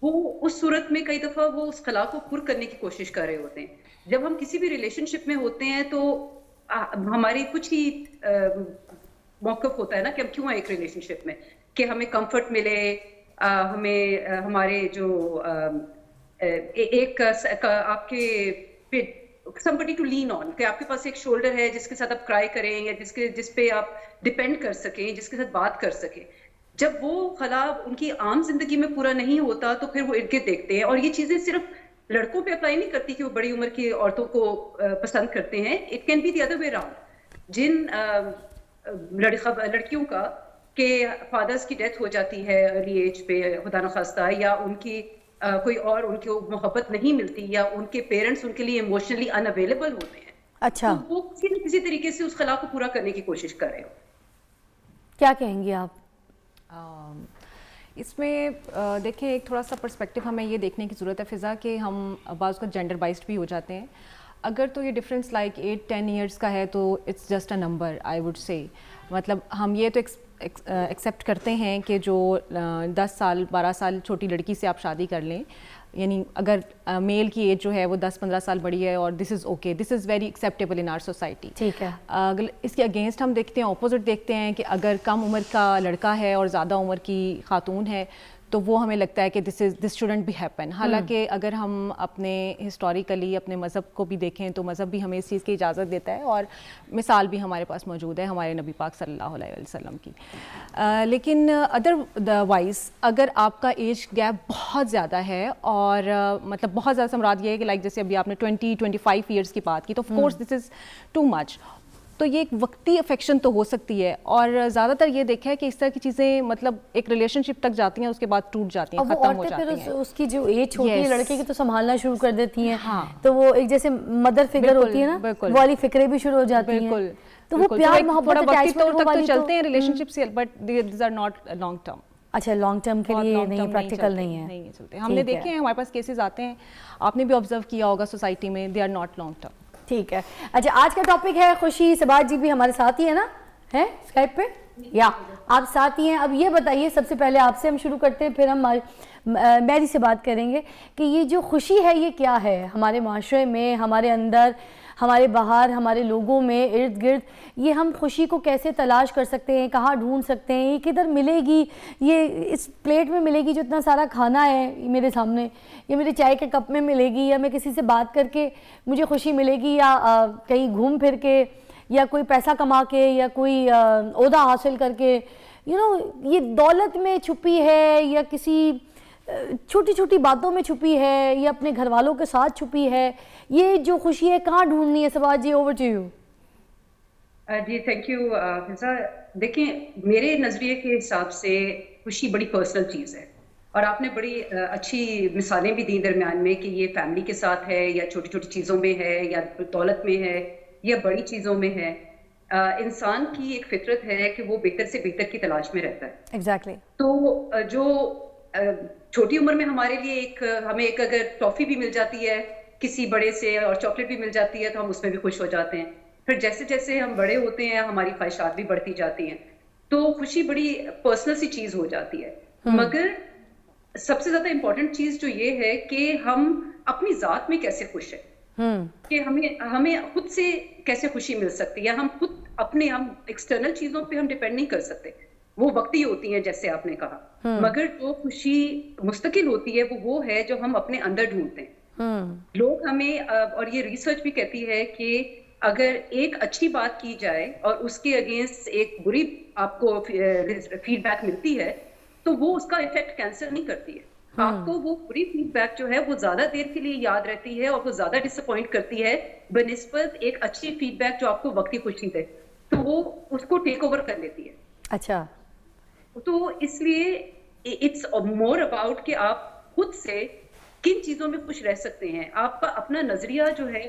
वो उस सूरत में कई दफा वो उस खला को पुर करने की कोशिश कर रहे होते हैं। जब हम किसी भी रिलेशनशिप में होते हैं तो हमारी कुछ ही मौक़िफ़ होता है ना कि हम क्यों आए एक रिलेशनशिप में, कि हमें कंफर्ट मिले, हमें हमारे जो आपके somebody to lean on, कि आपके पास एक शोल्डर है जिसके साथ आप क्राई करें, या जिस पे आप डिपेंड कर सकें, जिसके साथ बात कर सकें। जब वो खला उनकी आम जिंदगी में पूरा नहीं होता तो फिर वो इर्द गिर्द देखते हैं। और ये चीजें सिर्फ लड़कों पे अप्लाई नहीं करती कि वो बड़ी उम्र की औरतों को पसंद करते हैं, it can be the other way around. जिन लड़कियों का के फादर्स की डेथ हो जाती है अर्ली एज पे, खुदा न खास्ता, या उनकी कोई और उनको मोहब्बत नहीं मिलती, या उनके पेरेंट्स उनके लिए इमोशनली अनअवेलेबल होते हैं, अच्छा, तो वो किसी न किसी तरीके से उस खला को पूरा करने की कोशिश कर रहे हो। क्या कहेंगी आप? इसमें देखिए, एक थोड़ा सा पर्सपेक्टिव हमें ये देखने की ज़रूरत है फ़िज़ा, कि हम बाज़ को जेंडर बाइस्ड भी हो जाते हैं। अगर तो ये डिफरेंस लाइक 8-10 ईयर्स का है तो it's just a number, I would से। मतलब हम ये तो एक्सेप्ट करते हैं कि जो 10 साल 12 साल छोटी लड़की से आप शादी कर लें, यानी अगर मेल की एज जो है वो 10-15 साल बड़ी है, और this is okay, this is very acceptable in our society. ठीक है। अगर इसके अगेंस्ट हम देखते हैं, ऑपोजिट देखते हैं कि अगर कम उम्र का लड़का है और ज़्यादा उम्र की खातून है, तो वो हमें लगता है कि दिस शुडंट बी हैपन। हालांकि अगर हम अपने हिस्टोरिकली अपने मज़हब को भी देखें तो मज़हब भी हमें इस चीज़ की इजाज़त देता है, और मिसाल भी हमारे पास मौजूद है हमारे नबी पाक सल्लल्लाहु अलैहि वसल्लम की। लेकिन अदरवाइज़ अगर आपका एज गैप बहुत ज़्यादा है, और मतलब बहुत ज़्यादा मुराद ये है कि लाइक जैसे अभी आपने 20-25 ईयर्स की बात की, तो of course this is too much. तो ये एक वक्ती अफेक्शन तो हो सकती है, और ज़्यादातर ये देखा है कि इस तरह की चीज़ें मतलब एक रिलेशनशिप तक जाती हैं, उसके बाद टूट जाती हैं, ख़त्म हो जाती हैं। उसकी जो एज छोटी है लड़के की, तो संभालना शुरू कर देती हैं। हाँ। तो वो एक जैसे मदर फिगर होती है ना, वो वाली फिक्रें भी शुरू हो जाती हैं। बिल्कुल। तो वो प्यार मोहब्बत अटैचमेंट तक तो चलते हैं relationships, but these are not long term. अच्छा, लॉन्ग टर्म के लिए नहीं, प्रैक्टिकल नहीं है, नहीं चलते। हमने देखे हैं, हमारे पास केसेस आते हैं, आपने भी ऑब्जर्व किया होगा सोसाइटी में, they are not long term. ठीक है। अच्छा, आज का टॉपिक है खुशी। सबाज जी भी हमारे साथ ही है ना, है स्काइप पे, या आप साथ ही हैं। अब ये बताइए, सबसे पहले आपसे हम शुरू करते हैं, फिर हम मैरी से बात करेंगे कि ये जो खुशी है ये क्या है हमारे माशरे में, हमारे अंदर, हमारे बाहर, हमारे लोगों में, इर्द गिर्द। ये हम खुशी को कैसे तलाश कर सकते हैं, कहाँ ढूंढ सकते हैं, ये किधर मिलेगी? ये इस प्लेट में मिलेगी जो इतना सारा खाना है मेरे सामने, ये मेरे चाय के कप में मिलेगी, या मैं किसी से बात करके मुझे खुशी मिलेगी, या कहीं घूम फिर के, या कोई पैसा कमा के, या कोई ओहदा हासिल करके? ये दौलत में छुपी है, या किसी छोटी छोटी बातों में छुपी है, या अपने घर वालों के साथ छुपी है? ये जो खुशी है कहाँ ढूंढनी है? Sabaz ji, over to you. जी, थैंक यू फिज़ा। देखिए, मेरे नज़रिए के हिसाब से खुशी बड़ी पर्सनल चीज़ है, और आपने बड़ी अच्छी मिसालें भी दी दरमियान में कि ये फैमिली के साथ है, या छोटी छोटी चीज़ों में है, या दौलत में है, या बड़ी चीज़ों में है। इंसान की एक फितरत है कि वो बेहतर से बेहतर की तलाश में रहता है। एग्जैक्टली। तो जो छोटी उम्र में हमारे लिए हमें एक अगर टॉफ़ी भी मिल जाती है किसी बड़े से, और चॉकलेट भी मिल जाती है, तो हम उसमें भी खुश हो जाते हैं। फिर जैसे जैसे हम बड़े होते हैं हमारी ख्वाहिशात भी बढ़ती जाती हैं, तो खुशी बड़ी पर्सनल सी चीज़ हो जाती है। मगर सबसे ज़्यादा इम्पोर्टेंट चीज़ जो ये है कि हम अपनी ज़ात में कैसे खुश हैं, कि हमें खुद से कैसे खुशी मिल सकती है। हम एक्सटर्नल चीज़ों पे हम डिपेंड नहीं कर सकते, वो वक्ती होती हैं जैसे आपने कहा। मगर जो खुशी मुस्तकिल होती है वो है जो हम अपने अंदर ढूंढते हैं। लोग हमें, और ये रिसर्च भी कहती है कि अगर एक अच्छी बात की जाए और उसके अगेंस्ट एक बुरी आपको फीडबैक मिलती है, तो वो उसका इफेक्ट कैंसिल नहीं करती है। आपको वो बुरी फीडबैक जो है वो ज्यादा देर के लिए याद रहती है और वो ज्यादा डिसअपॉइंट करती है बनिस्बत एक अच्छी फीडबैक जो आपको वक्ती खुशी दे, तो वो उसको टेक ओवर कर लेती है। अच्छा, तो इसलिए इट्स मोर अबाउट कि आप खुद से किन चीजों में खुश रह सकते हैं, आपका अपना नजरिया जो है।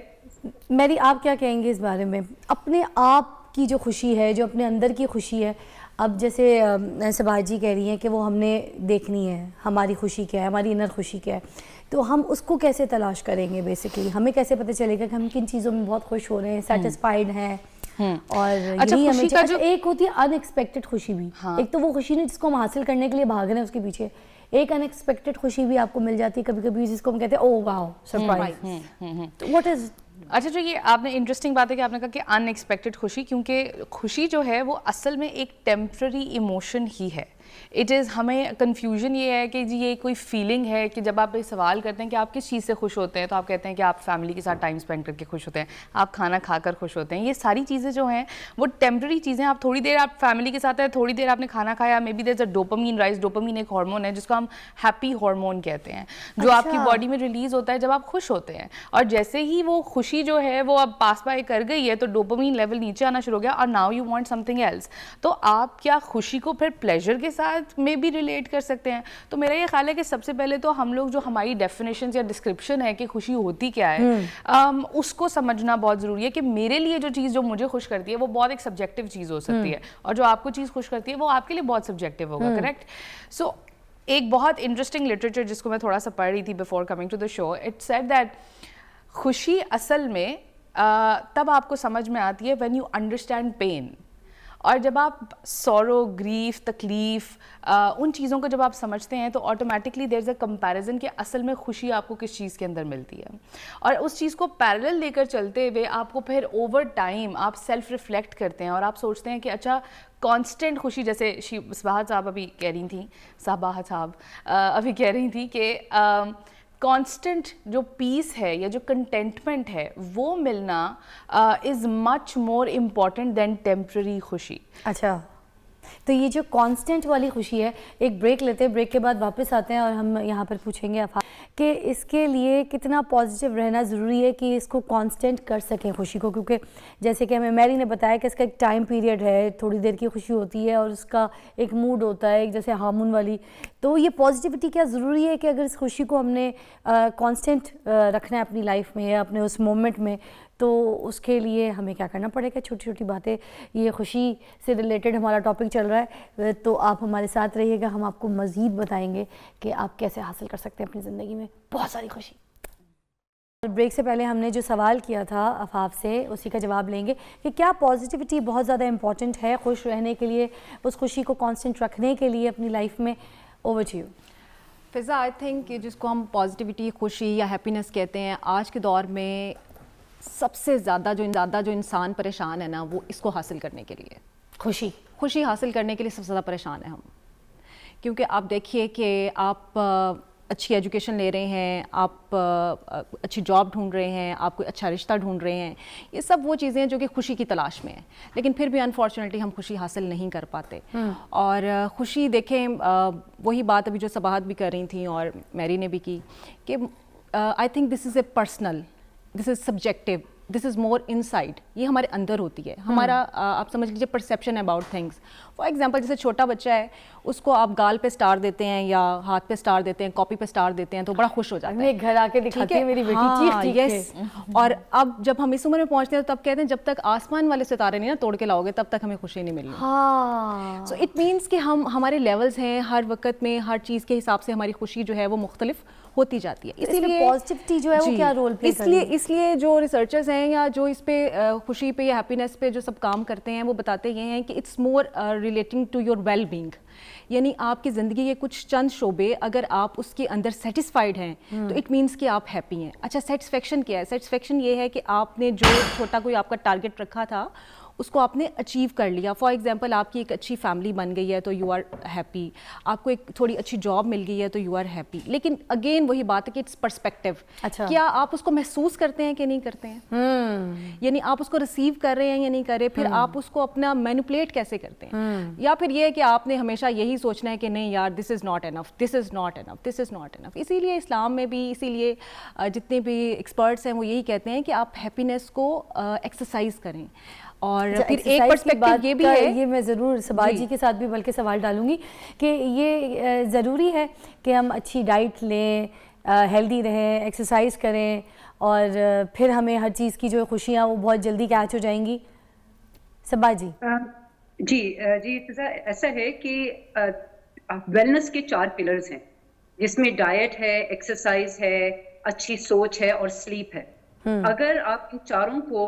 मैरी आप क्या कहेंगे इस बारे में? अपने आप की जो खुशी है, जो अपने अंदर की खुशी है, अब जैसे सबाज जी कह रही हैं कि वो हमने देखनी है, हमारी खुशी क्या है, हमारी इनर खुशी क्या है, तो हम उसको कैसे तलाश करेंगे? बेसिकली हमें कैसे पता चलेगा कि हम किन चीज़ों में बहुत खुश हो रहे हैं, सेटिस्फाइड हैं? और अच्छा, यही खुशी हमें का जो एक होती है अनएक्सपेक्टेड खुशी भी। एक तो वो खुशी नहीं जिसको हम हासिल करने के लिए भाग रहे हैं उसके पीछे, एक अनएक्सपेक्टेड खुशी भी आपको मिल जाती है कभी कभी, जिसको हम कहते हैं ओह वाओ सरप्राइज। तो व्हाट इज अच्छा, जो ये आपने इंटरेस्टिंग बात है कि आपने कहा कि अनएक्सपेक्टेड खुशी, क्योंकि खुशी जो है वो असल में एक टेम्पररी इमोशन ही है। इट इज़, हमें कन्फ्यूजन ये है कि जी ये कोई फीलिंग है कि जब आप ये सवाल करते हैं कि आप किस चीज़ से खुश होते हैं, तो आप कहते हैं कि आप फैमिली के साथ टाइम स्पेंड करके खुश होते हैं, आप खाना खाकर खुश होते हैं। ये सारी चीज़ें जो हैं वो टेम्पररी चीज़ें। आप थोड़ी देर आप फैमिली के साथ हैं, थोड़ी देर आपने खाना खाया, maybe there is a dopamine rise. Dopamine एक हार्मोन है जिसको हम हैप्पी हार्मोन कहते हैं, जो आपकी बॉडी में रिलीज होता है जब आप खुश होते हैं। और जैसे ही वो खुशी जो है वो अब पास बाय कर गई है, तो डोपामीन लेवल नीचे आना शुरू हो गया और now you want something else. तो आप क्या खुशी को फिर प्लेजर के साथ में भी रिलेट कर सकते हैं? तो मेरा ये ख्याल है कि सबसे पहले तो हम लोग जो हमारी डेफिनेशन या डिस्क्रिप्शन है कि खुशी होती क्या है, उसको समझना बहुत ज़रूरी है कि मेरे लिए जो चीज़ जो मुझे खुश करती है वो बहुत एक सब्जेक्टिव चीज़ हो सकती है, और जो आपको चीज़ खुश करती है वो आपके लिए बहुत सब्जेक्टिव होगा। करेक्ट? सो एक बहुत इंटरेस्टिंग लिटरेचर जिसको मैं थोड़ा सा पढ़ रही थी before coming to the show, it said that खुशी असल में तब आपको समझ में आती है व्हेन यू अंडरस्टैंड पेन। और जब आप सॉरो, ग्रीफ, तकलीफ़, उन चीज़ों को जब आप समझते हैं तो automatically there is a comparison कि असल में खुशी आपको किस चीज़ के अंदर मिलती है, और उस चीज़ को पैरेलल लेकर चलते हुए आपको फिर ओवर टाइम आप सेल्फ रिफ्लेक्ट करते हैं और आप सोचते हैं कि अच्छा कांस्टेंट खुशी, जैसे सबाहत साहब अभी कह रही थी, सबाहत साहब अभी कह रही थी कि कांस्टेंट जो पीस है या जो कंटेंटमेंट है वो मिलना is much more important than temporary खुशी। अच्छा, तो ये जो कांस्टेंट वाली खुशी है, एक ब्रेक लेते हैं, ब्रेक के बाद वापस आते हैं और हम यहाँ पर पूछेंगे अफा कि इसके लिए कितना पॉजिटिव रहना ज़रूरी है कि इसको कांस्टेंट कर सकें खुशी को, क्योंकि जैसे कि हमें मैरी ने बताया कि इसका एक टाइम पीरियड है, थोड़ी देर की खुशी होती है और उसका एक मूड होता है, एक जैसे हार्मोन वाली। तो ये पॉजिटिविटी क्या ज़रूरी है कि अगर इस खुशी को हमने कांस्टेंट रखना है अपनी लाइफ में या अपने उस मोमेंट में, तो उसके लिए हमें क्या करना पड़ेगा? छोटी छोटी बातें, ये खुशी से रिलेटेड हमारा टॉपिक चल रहा है, तो आप हमारे साथ रहिएगा, हम आपको मज़ीद बताएंगे कि आप कैसे हासिल कर सकते हैं अपनी ज़िंदगी में बहुत सारी खुशी। ब्रेक से पहले हमने जो सवाल किया था अफाफ से, उसी का जवाब लेंगे कि क्या पॉजिटिविटी बहुत ज़्यादा इम्पॉर्टेंट है खुश रहने के लिए, उस खुशी को कांस्टेंट रखने के लिए अपनी लाइफ में? Over to you Fiza. I think जिसको हम पॉजिटिविटी, खुशी या हैप्पीनेस कहते हैं, आज के दौर में सबसे ज़्यादा जो इंसान परेशान है ना, वो इसको हासिल करने के लिए, खुशी हासिल करने के लिए सबसे ज़्यादा परेशान है हम। क्योंकि आप देखिए कि आप अच्छी एजुकेशन ले रहे हैं, आप अच्छी जॉब ढूंढ रहे हैं, आप कोई अच्छा रिश्ता ढूंढ रहे हैं, ये सब वो चीज़ें हैं जो कि खुशी की तलाश में हैं, लेकिन फिर भी अनफॉर्चुनेटली हम खुशी हासिल नहीं कर पाते। और खुशी देखें, वही बात अभी जो सबाहत भी कर रही थी और मैरी ने भी की कि I think this is a personal, this is subjective, this is more inside, ये हमारे अंदर होती है। हमारा आप समझ लीजिए perception about things. For example, जैसे छोटा बच्चा है, उसको आप गाल पे स्टार देते हैं या हाथ पे स्टार देते हैं, कॉपी पे स्टार देते हैं, तो बड़ा खुश हो जाता है। घर आके दिखाती है मेरी बेटी, हाँ, यस। और अब जब हम इस उम्र में पहुंचते हैं तो तब कहते हैं जब तक आसमान वाले सितारे नहीं ना तोड़ के लाओगे तब तक हमें खुशी नहीं मिलनी। हाँ, सो इट मीन्स कि हमारे लेवल्स हैं, हर वक्त में हर चीज़ के हिसाब से हमारी खुशी जो है वो मुख्तलिफ होती जाती है। इसलिए पॉजिटिविटी जो है वो क्या रोल प्ले करती है? इसलिए जो रिसर्चर्स हैं या जो इस पे खुशी पे या हैप्पीनेस पे जो सब काम करते हैं, वो बताते ये हैं कि it's more relating to your well being. यानी आपकी ज़िंदगी के कुछ चंद शोबे अगर आप उसके अंदर सेटिस्फाइड हैं तो इट मीन्स कि आप हैप्पी हैं। अच्छा, सेटिस्फेक्शन क्या है? सेटिस्फेक्शन ये है कि आपने जो छोटा कोई आपका टारगेट रखा था उसको आपने अचीव कर लिया। फॉर एग्जांपल आपकी एक अच्छी फैमिली बन गई है तो यू आर हैप्पी, आपको एक थोड़ी अच्छी जॉब मिल गई है तो यू आर हैप्पी। लेकिन अगेन वही बात है कि इट्स पर्सपेक्टिव। अच्छा। क्या आप उसको महसूस करते हैं कि नहीं करते हैं, यानी आप उसको रिसीव कर रहे हैं या नहीं कर रहे, फिर आप उसको अपना मैनिपुलेट कैसे करते हैं, या फिर ये है कि आपने हमेशा यही सोचना है कि नहीं यार this is not enough, this is not enough, this is not enough. इसीलिए इस्लाम में भी, इसीलिए जितने भी एक्सपर्ट्स हैं वो यही कहते हैं कि आप हैप्पीनेस को एक्सरसाइज करें। और फिर एक पर्सपेक्टिव ये भी है, ये मैं ज़रूर सबाज जी के साथ भी बल्कि सवाल डालूंगी कि ये ज़रूरी है कि हम अच्छी डाइट लें, हेल्दी रहें, एक्सरसाइज करें और फिर हमें हर चीज़ की जो खुशियाँ वो बहुत जल्दी कैच हो जाएंगी। सबाज जी। जी फिजा, ऐसा है कि वेलनेस के 4 पिलर्स हैं, जिसमें डाइट है, एक्सरसाइज है, अच्छी सोच है और स्लीप है। अगर आप इन चारों को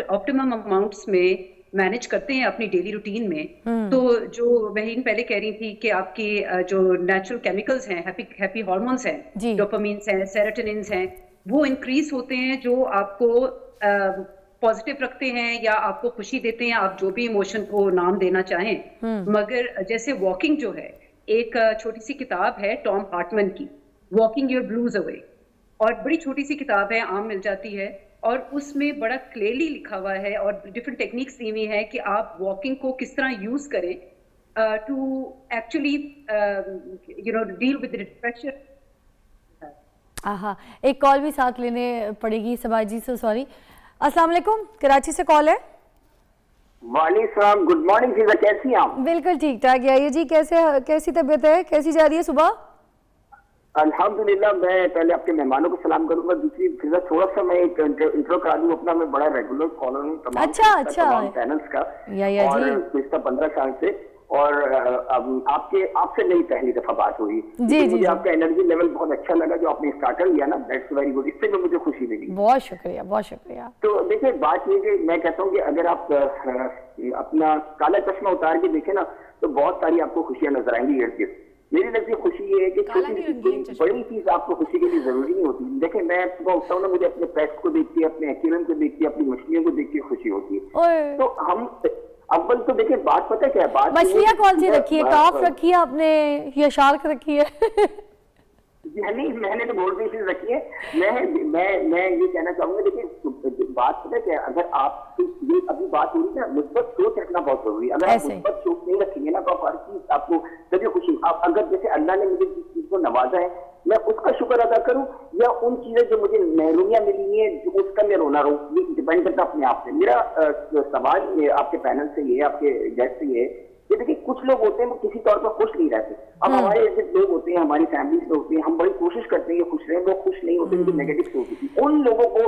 ऑप्टिमम अमाउंट्स में मैनेज करते हैं अपनी डेली रूटीन में, तो जो महीन पहले कह रही थी कि आपकी जो नेचुरल केमिकल्स हैं, हैप्पी हार्मोन्स हैं, डोपामिन्स हैं, सेरोटोनिन्स हैं, वो इंक्रीज होते हैं, जो आपको पॉजिटिव रखते हैं या आपको खुशी देते हैं, आप जो भी इमोशन को नाम देना चाहें। मगर जैसे वॉकिंग जो है, एक छोटी सी किताब है टॉम हार्टमैन की, वॉकिंग योर ब्लूज अवे, और बड़ी छोटी सी किताब है, आम मिल जाती है, और उसमें बड़ा क्लियरली लिखा हुआ है और डिफरेंट टेक्निक्स दी हुई है कि आप वॉकिंग को किस तरह यूज करें to actually deal with depression. एक कॉल भी साथ लेने पड़ेगी सबाज जी से, सॉरी। अस्सलाम वालेकुम, कराची से कॉल है। वालेकुम, गुड मॉर्निंग फिजा, कैसी हैं आप? बिल्कुल ठीक ठाक। आइए जी, कैसी तबीयत है, कैसी जा रही है सुबह? अल्हम्दुलिल्लाह। मैं पहले आपके मेहमानों को सलाम करूंगा। दूसरी फिजा, थोड़ा सा मैं एक इंट्रो करा दूं अपना। मैं बड़ा रेगुलर कॉलर हूँ तमाम चैनल्स का, और पिछले 15 साल से, और आपसे मेरी पहली दफा बात हुई। मुझे आपका एनर्जी लेवल बहुत अच्छा लगा जो आपने स्टार्टर लिया ना, दैट्स वेरी गुड। इससे भी मुझे खुशी मिली। बहुत शुक्रिया, बहुत शुक्रिया। तो देखिए, बात ये कि मैं कहता हूँ कि अगर आप अपना काला चश्मा उतार के देखें ना, तो बहुत सारी आपको खुशियां नजर आएंगी इर्द गिर्द। मेरी नजर खुशी ये है कि छोटी बड़ी चीज आपको खुशी के लिए जरूरी नहीं होती। देखिए, मैं सुबह उठता हूँ ना, मुझे अपने पेट्स को देख के, अपने एक्वेरियम को देख के, अपनी मछलियों को देख के खुशी होती है। तो हम अव्वल तो देखिए, बात पता क्या है, बात मछलियाँ कौन सी रखी है? काफ रखी है आपने या शार्क रखी है? नहीं, मैंने तो गोल्ड फिश रखी है। मैं ये कहना चाहूंगा, देखिए बात पता क्या है, अगर आप ये अभी बात हो रही है ना, मुस्बत सोच रखना बहुत जरूरी है। अगर आप मुस्बत सोच नहीं रखेंगे ना, तो आप हर चीज आपको तभी खुशी। आप अगर जैसे अल्लाह ने मुझे जिस चीज को नवाजा है, मैं उसका शुक्र अदा करूं, या उन चीजें जो मुझे महरूमियां मिली है उसका मैं रोना रहूं, ये डिपेंड करता अपने आप से। मेरा सवाल आपके पैनल से ये, आपके गेस्ट से ये, देखिए कुछ लोग होते हैं वो किसी तौर पर खुश नहीं रहते। अब हमारे ऐसे लोग होते हैं, हमारी फैमिली से होते हैं, हम बड़ी कोशिश करते हैं खुश रहें, वो खुश नहीं होते, उनकी नेगेटिव सोच होती है। उन लोगों को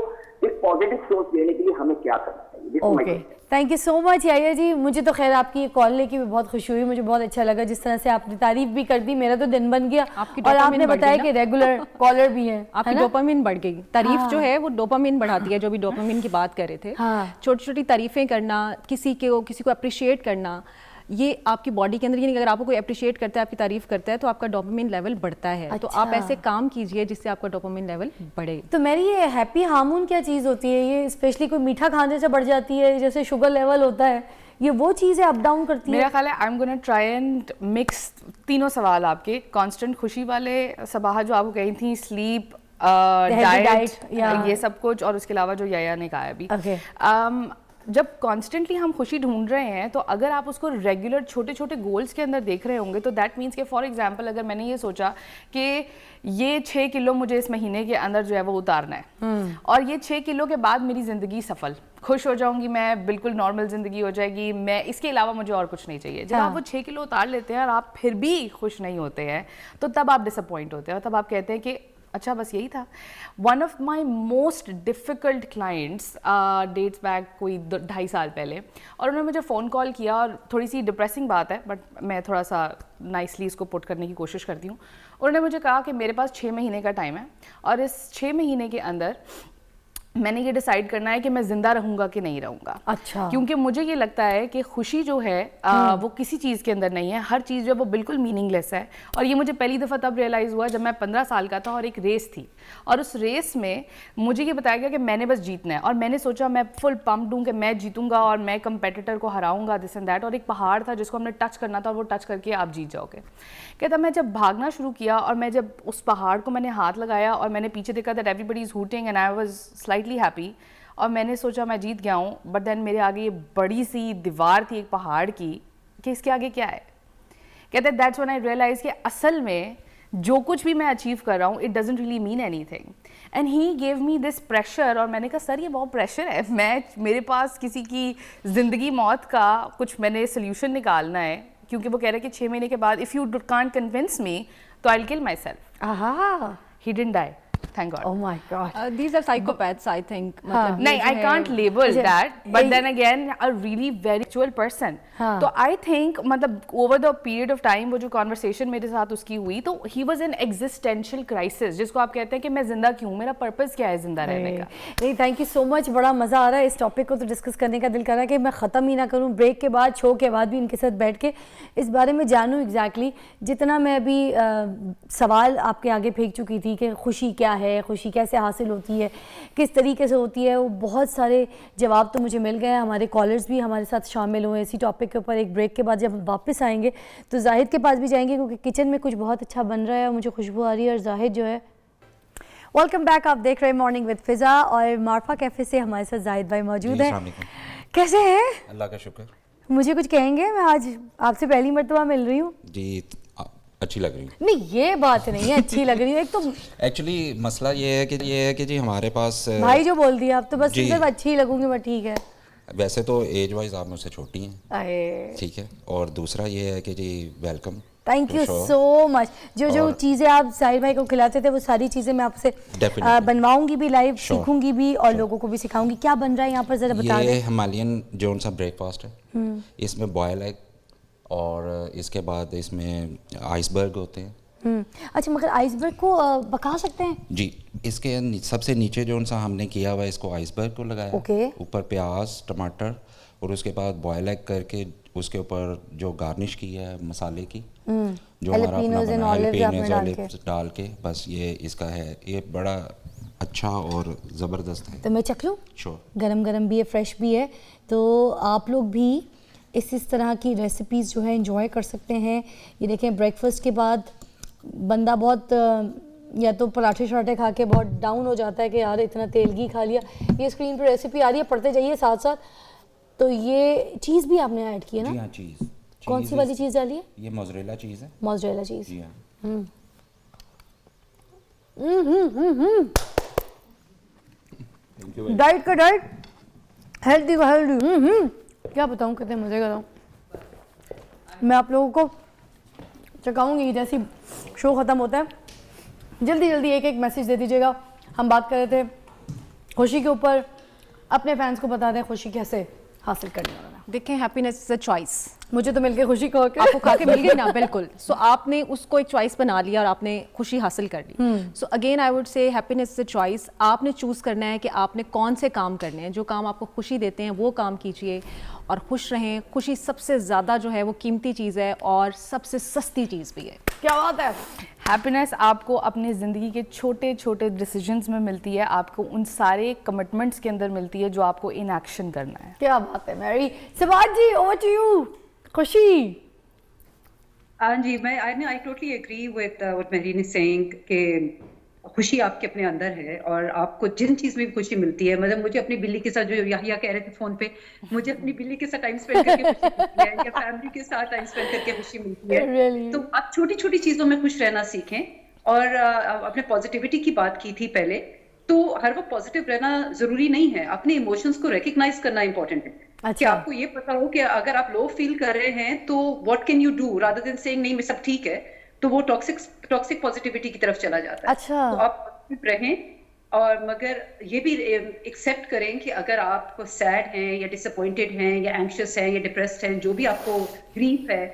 एक पॉजिटिव सोच देने के लिए हमें क्या करना चाहिए? Okay, thank you so much Yaya ji. मुझे तो खैर आपकी कॉल लेके भी बहुत खुशी हुई, मुझे बहुत अच्छा लगा जिस तरह से आपने तारीफ भी कर दी, मेरा तो दिन बन गया। और आपने बताया कि रेगुलर कॉलर भी है, आपकी डोपामिन बढ़ गई। तारीफ जो है वो डोपामिन बढ़ाती है, जो भी डोपामिन की बात कर रहे थे। छोटी छोटी तारीफें करना, किसी को अप्रिशिएट करना, ये आपकी बॉडी के अंदर, यानी अगर आपको कोई अप्रिशिएट करता है, आपकी तारीफ करता है, तो आपका डोपामिन लेवल बढ़ता है। अच्छा। तो आप ऐसे काम कीजिए जिससे आपका डोपामिन लेवल बढ़े। तो मेरी ये हैप्पी हार्मोन क्या चीज़ होती है? ये स्पेशली कोई मीठा खाने से बढ़ जाती है, जैसे शुगर लेवल होता है, ये वो चीज़ें अप डाउन करती है? मेरा ख्याल है I am gonna try and mix तीनों सवाल आपके। कांस्टेंट खुशी वाले सबाह जो आपको कही थी, स्लीप, डाइट, ये सब कुछ, और उसके अलावा जो याया ने कहा अभी, जब कॉन्स्टेंटली हम खुशी ढूंढ रहे हैं, तो अगर आप उसको रेगुलर छोटे छोटे गोल्स के अंदर देख रहे होंगे, तो दैट मीन्स कि फॉर एग्जांपल अगर मैंने ये सोचा कि ये 6 किलो मुझे इस महीने के अंदर जो है वो उतारना है, और ये 6 किलो के बाद मेरी ज़िंदगी सफल, खुश हो जाऊंगी मैं, बिल्कुल नॉर्मल ज़िंदगी हो जाएगी, मैं इसके अलावा मुझे और कुछ नहीं चाहिए। जब आप वो 6 किलो उतार लेते हैं और आप फिर भी खुश नहीं होते हैं, तो तब आप डिसअपॉइंट होते हैं, और तब आप कहते हैं कि अच्छा बस यही था। One of my most difficult clients dates back कोई 2.5 साल पहले, और उन्होंने मुझे फ़ोन कॉल किया, और थोड़ी सी डिप्रेसिंग बात है बट मैं थोड़ा सा नाइसली इसको पुट करने की कोशिश करती हूँ। उन्होंने मुझे कहा कि मेरे पास 6 महीने का टाइम है, और इस 6 महीने के अंदर मैंने ये डिसाइड करना है कि मैं जिंदा रहूंगा कि नहीं रहूंगा। अच्छा। क्योंकि मुझे ये लगता है कि खुशी जो है वो किसी चीज़ के अंदर नहीं है, हर चीज़ जो है वो बिल्कुल मीनिंगलेस है। और ये मुझे पहली दफ़ा तब रियलाइज़ हुआ जब मैं 15 साल का था और एक रेस थी, और उस रेस में मुझे ये बताया गया कि मैंने बस जीतना है, और मैंने सोचा मैं फुल पम्प्ड हूँ कि मैं जीतूंगा और मैं कंपेटिटर को हराऊंगा, दिस एंड दैट। और एक पहाड़ था जिसको हमने टच करना था, और वो टच करके आप जीत जाओगे। कहता मैं जब भागना शुरू किया और मैं जब उस पहाड़ को मैंने हाथ लगाया और मैंने पीछे देखा that everybody is hooting and I was slightly happy, और मैंने सोचा मैं जीत गया हूँ। बट देन मेरे आगे ये बड़ी सी दीवार थी एक पहाड़ की कि इसके आगे क्या है। कहते हैं दैट्स व्हेन आई रियलाइज कि असल में जो कुछ भी मैं अचीव कर रहा हूँ it doesn't really mean anything. And he gave me this pressure, और मैंने कहा सर ये बहुत प्रेशर है, मेरे पास किसी की ज़िंदगी मौत का कुछ मैंने सोल्यूशन निकालना है, क्योंकि वो कह रहे हैं कि 6 महीने के बाद if you can't convince me तो I will kill myself. He didn't die, thank God. Oh my God. These are psychopaths, I think. मतलब नहीं, I can't label that, but then again a really very spiritual person. तो I think मतलब over the period of time वो जो conversation मेरे साथ उसकी हुई, तो he was in existential crisis, जिसको आप कहते हैं कि मैं जिंदा क्यों, मेरा पर्पस क्या है जिंदा रहने का। नहीं, थैंक यू सो मच, बड़ा मज़ा आ रहा है इस टॉपिक को तो डिस्कस करने का। दिल कर रहा है कि मैं ख़त्म ही ना करूं, ब्रेक के बाद, शो के बाद भी इनके साथ बैठ के इस बारे में जानूं एग्जैक्टली। जितना मैं अभी सवाल आपके आगे फेंक चुकी थी कि खुशी क्या है, खुशी कैसे हासिल होती है, किस तरीके से होती है, वो बहुत सारे जवाब तो मुझे मिल गए। हमारे कॉलर्स भी हमारे साथ शामिल हुए इसी टॉपिक के ऊपर। एक ब्रेक के बाद जब हम वापस आएंगे तो जाहिद के पास भी जाएंगे, क्योंकि किचन में कुछ बहुत अच्छा बन रहा है और मुझे खुशबू आ रही है। और जाहिद जो है, वेलकम बैक, आप देख रहे हैं मॉर्निंग विद फिज़ा, और मारफा कैफ़े से हमारे साथ जाहिद भाई मौजूद हैं। कैसे हैं? अल्लाह का शुक्र। मुझे कुछ कहेंगे? मैं आज आपसे पहली मरतबा मिल रही हूँ जी, अच्छी लग रही है। नहीं, ये बात नहीं है अच्छी लग रही है, एक तो एक्चुअली मसला ये है कि जी हमारे पास भाई जो बोल दिया, आप तो बस सिर्फ अच्छी ही लगूंगी, बट ठीक है। वैसे तो एज वाइज आप मुझसे छोटी हैं, ठीक है, और दूसरा ये है कि जी welcome, thank you so much. जो चीज़ें आप साहिर भाई को खिलाते थे वो सारी चीज़ें मैं आपसे बनवाऊंगी भी, लाइव सीखूंगी भी, और लोगों को भी सिखाऊंगी। क्या बन रहा है यहाँ पर जरा बता दें। ये हिमालयन जोन सा ब्रेकफास्ट है, इसमें बॉयल एग और इसके बाद इसमें आइसबर्ग होते हैं। अच्छा, मगर आइसबर्ग को पका सकते हैं? जी, इसके सबसे नीचे जो सा हमने किया हुआ है इसको आइसबर्ग को लगाया, ऊपर प्याज टमाटर, और उसके बाद बॉयल एग करके उसके ऊपर जो गार्निश की है मसाले की, जो हमारा अपना ऑलिव्स डाल के, बस ये इसका है। ये बड़ा अच्छा और ज़बरदस्त है। तो मैं चख लूँ? श्योर। गरम गरम भी है, फ्रेश भी है, तो आप लोग भी इस तरह की रेसिपीज़ जो है एंजॉय कर सकते हैं। ये देखें, ब्रेकफास्ट के बाद बंदा बहुत या तो पराठे शराठे खा के बहुत डाउन हो जाता है कि यार इतना तेल घी खा लिया। ये स्क्रीन पर रेसिपी आ रही है, पढ़ते जाइए साथ साथ। तो ये चीज़ भी आपने ऐड की है ना? जी हाँ, चीज़। कौन सी वाली चीज़ डाली है? ये मोज़रेला चीज़ है। मोज़रेला चीज़, जी हाँ। डाइट का डाइट, हेल्दी का हेल्दी। क्या बताऊँ, कितने मज़े का हूँ मैं। आप लोगों को चखाऊंगी जैसी शो ख़त्म होता है। जल्दी जल्दी एक एक मैसेज दे दीजिएगा। हम बात कर रहे थे खुशी के ऊपर, अपने फैंस को बता दें खुशी कैसे हासिल करनी है। देखें, हैप्पीनेस इज अ चॉइस। मुझे तो मिल के खुशी खा के आपको खा के मिल गई ना, बिल्कुल। सो आपने उसको एक चॉइस बना लिया और आपने खुशी हासिल कर ली। So again I would say happiness is a choice. आपने चूज़ करना है कि आपने कौन से काम करने हैं। जो काम आपको खुशी देते हैं वो काम कीजिए और खुश रहें। खुशी सबसे ज़्यादा जो है वो कीमती चीज़ है और सबसे सस्ती चीज़ भी है। क्या बात है। हैप्पीनेस आपको अपनी ज़िंदगी के छोटे छोटे डिसीजंस में मिलती है, आपको उन सारे कमिटमेंट्स के अंदर मिलती है जो आपको इन एक्शन करना है। क्या बात है Mary. Sabaz ji, over to you. खुशी। हाँ जी, I totally agree with what Marine is saying कि खुशी आपके अपने अंदर है और आपको जिन चीज़ में भी खुशी मिलती है। मतलब मुझे अपनी बिल्ली के साथ, जो याहिया कह रहे थे फोन पे, मुझे अपनी बिल्ली के साथ टाइम स्पेंड करके खुशी मिलती है, या फैमिली के साथ टाइम स्पेंड करके खुशी मिलती है। really? तो आप छोटी छोटी चीज़ों में खुश रहना सीखें। और अपने पॉजिटिविटी की बात की थी पहले, तो हर वक्त पॉजिटिव रहना जरूरी नहीं है। अपने इमोशंस को रिकग्नाइज करना इंपॉर्टेंट है। अच्छा। कि आपको ये पता हो कि अगर आप लो फील कर रहे हैं तो what can you do, rather than saying नहीं मैं सब ठीक है, तो वो टॉक्सिक पॉजिटिविटी की तरफ चला जाता है। अच्छा। तो आप पॉजिटिव रहें, और मगर ये भी एक्सेप्ट करें कि अगर आप सैड हैं या डिसअपॉइंटेड हैं या एंग्शियस हैं या डिप्रेस्ड हैं, जो भी आपको ग्रीफ है,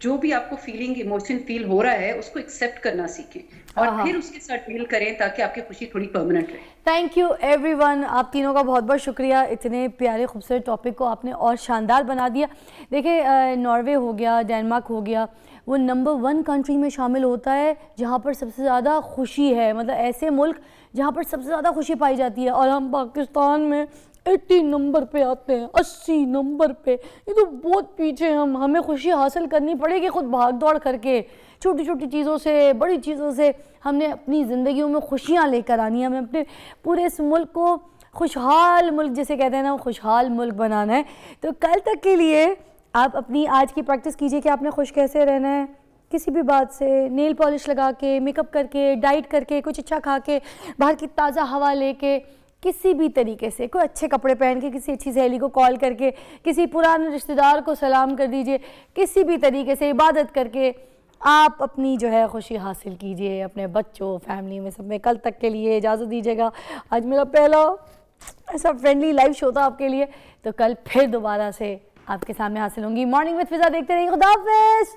जो भी आपको फीलिंग इमोशन फील हो रहा है उसको एक्सेप्ट करना सीखें और फिर उसके साथ डील करें ताकि आपकी खुशी थोड़ी परमानेंट रहे। थैंक यू एवरीवन, आप तीनों का बहुत बहुत शुक्रिया, इतने प्यारे खूबसूरत टॉपिक को आपने और शानदार बना दिया। देखिए नॉर्वे हो गया, डेनमार्क हो गया, वो नंबर 1 कंट्री में शामिल होता है जहाँ पर सबसे ज़्यादा खुशी है, मतलब ऐसे मुल्क जहाँ पर सबसे ज़्यादा खुशी पाई जाती है, और हम पाकिस्तान में 80 नंबर पे आते हैं, 80 नंबर पे। ये तो बहुत पीछे हम, हमें खुशी हासिल करनी पड़ेगी खुद भाग दौड़ करके, छोटी छोटी चीज़ों से, बड़ी चीज़ों से हमने अपनी ज़िंदगियों में खुशियाँ लेकर आनी है। हमें अपने पूरे इस मुल्क को खुशहाल मुल्क जिसे कहते हैं ना, खुशहाल मुल्क बनाना है। तो कल तक के लिए आप अपनी आज की प्रैक्टिस कीजिए कि आपने खुश कैसे रहना है, किसी भी बात से, नेल पॉलिश लगा के, मेकअप करके, डाइट करके, कुछ अच्छा खा के, बाहर की ताज़ा हवा लेके, किसी भी तरीके से, कोई अच्छे कपड़े पहन के, किसी अच्छी सहेली को कॉल करके, किसी पुराने रिश्तेदार को सलाम कर दीजिए, किसी भी तरीके से इबादत करके आप अपनी जो है खुशी हासिल कीजिए अपने बच्चों, फैमिली में, सब में। कल तक के लिए इजाज़त दीजिएगा, आज मेरा पहला ऐसा फ्रेंडली लाइव शो था आपके लिए, तो कल फिर दोबारा से आपके सामने हासिल होंगी। मॉर्निंग विद फिज़ा देखते रहिए, खुदा हाफिज़।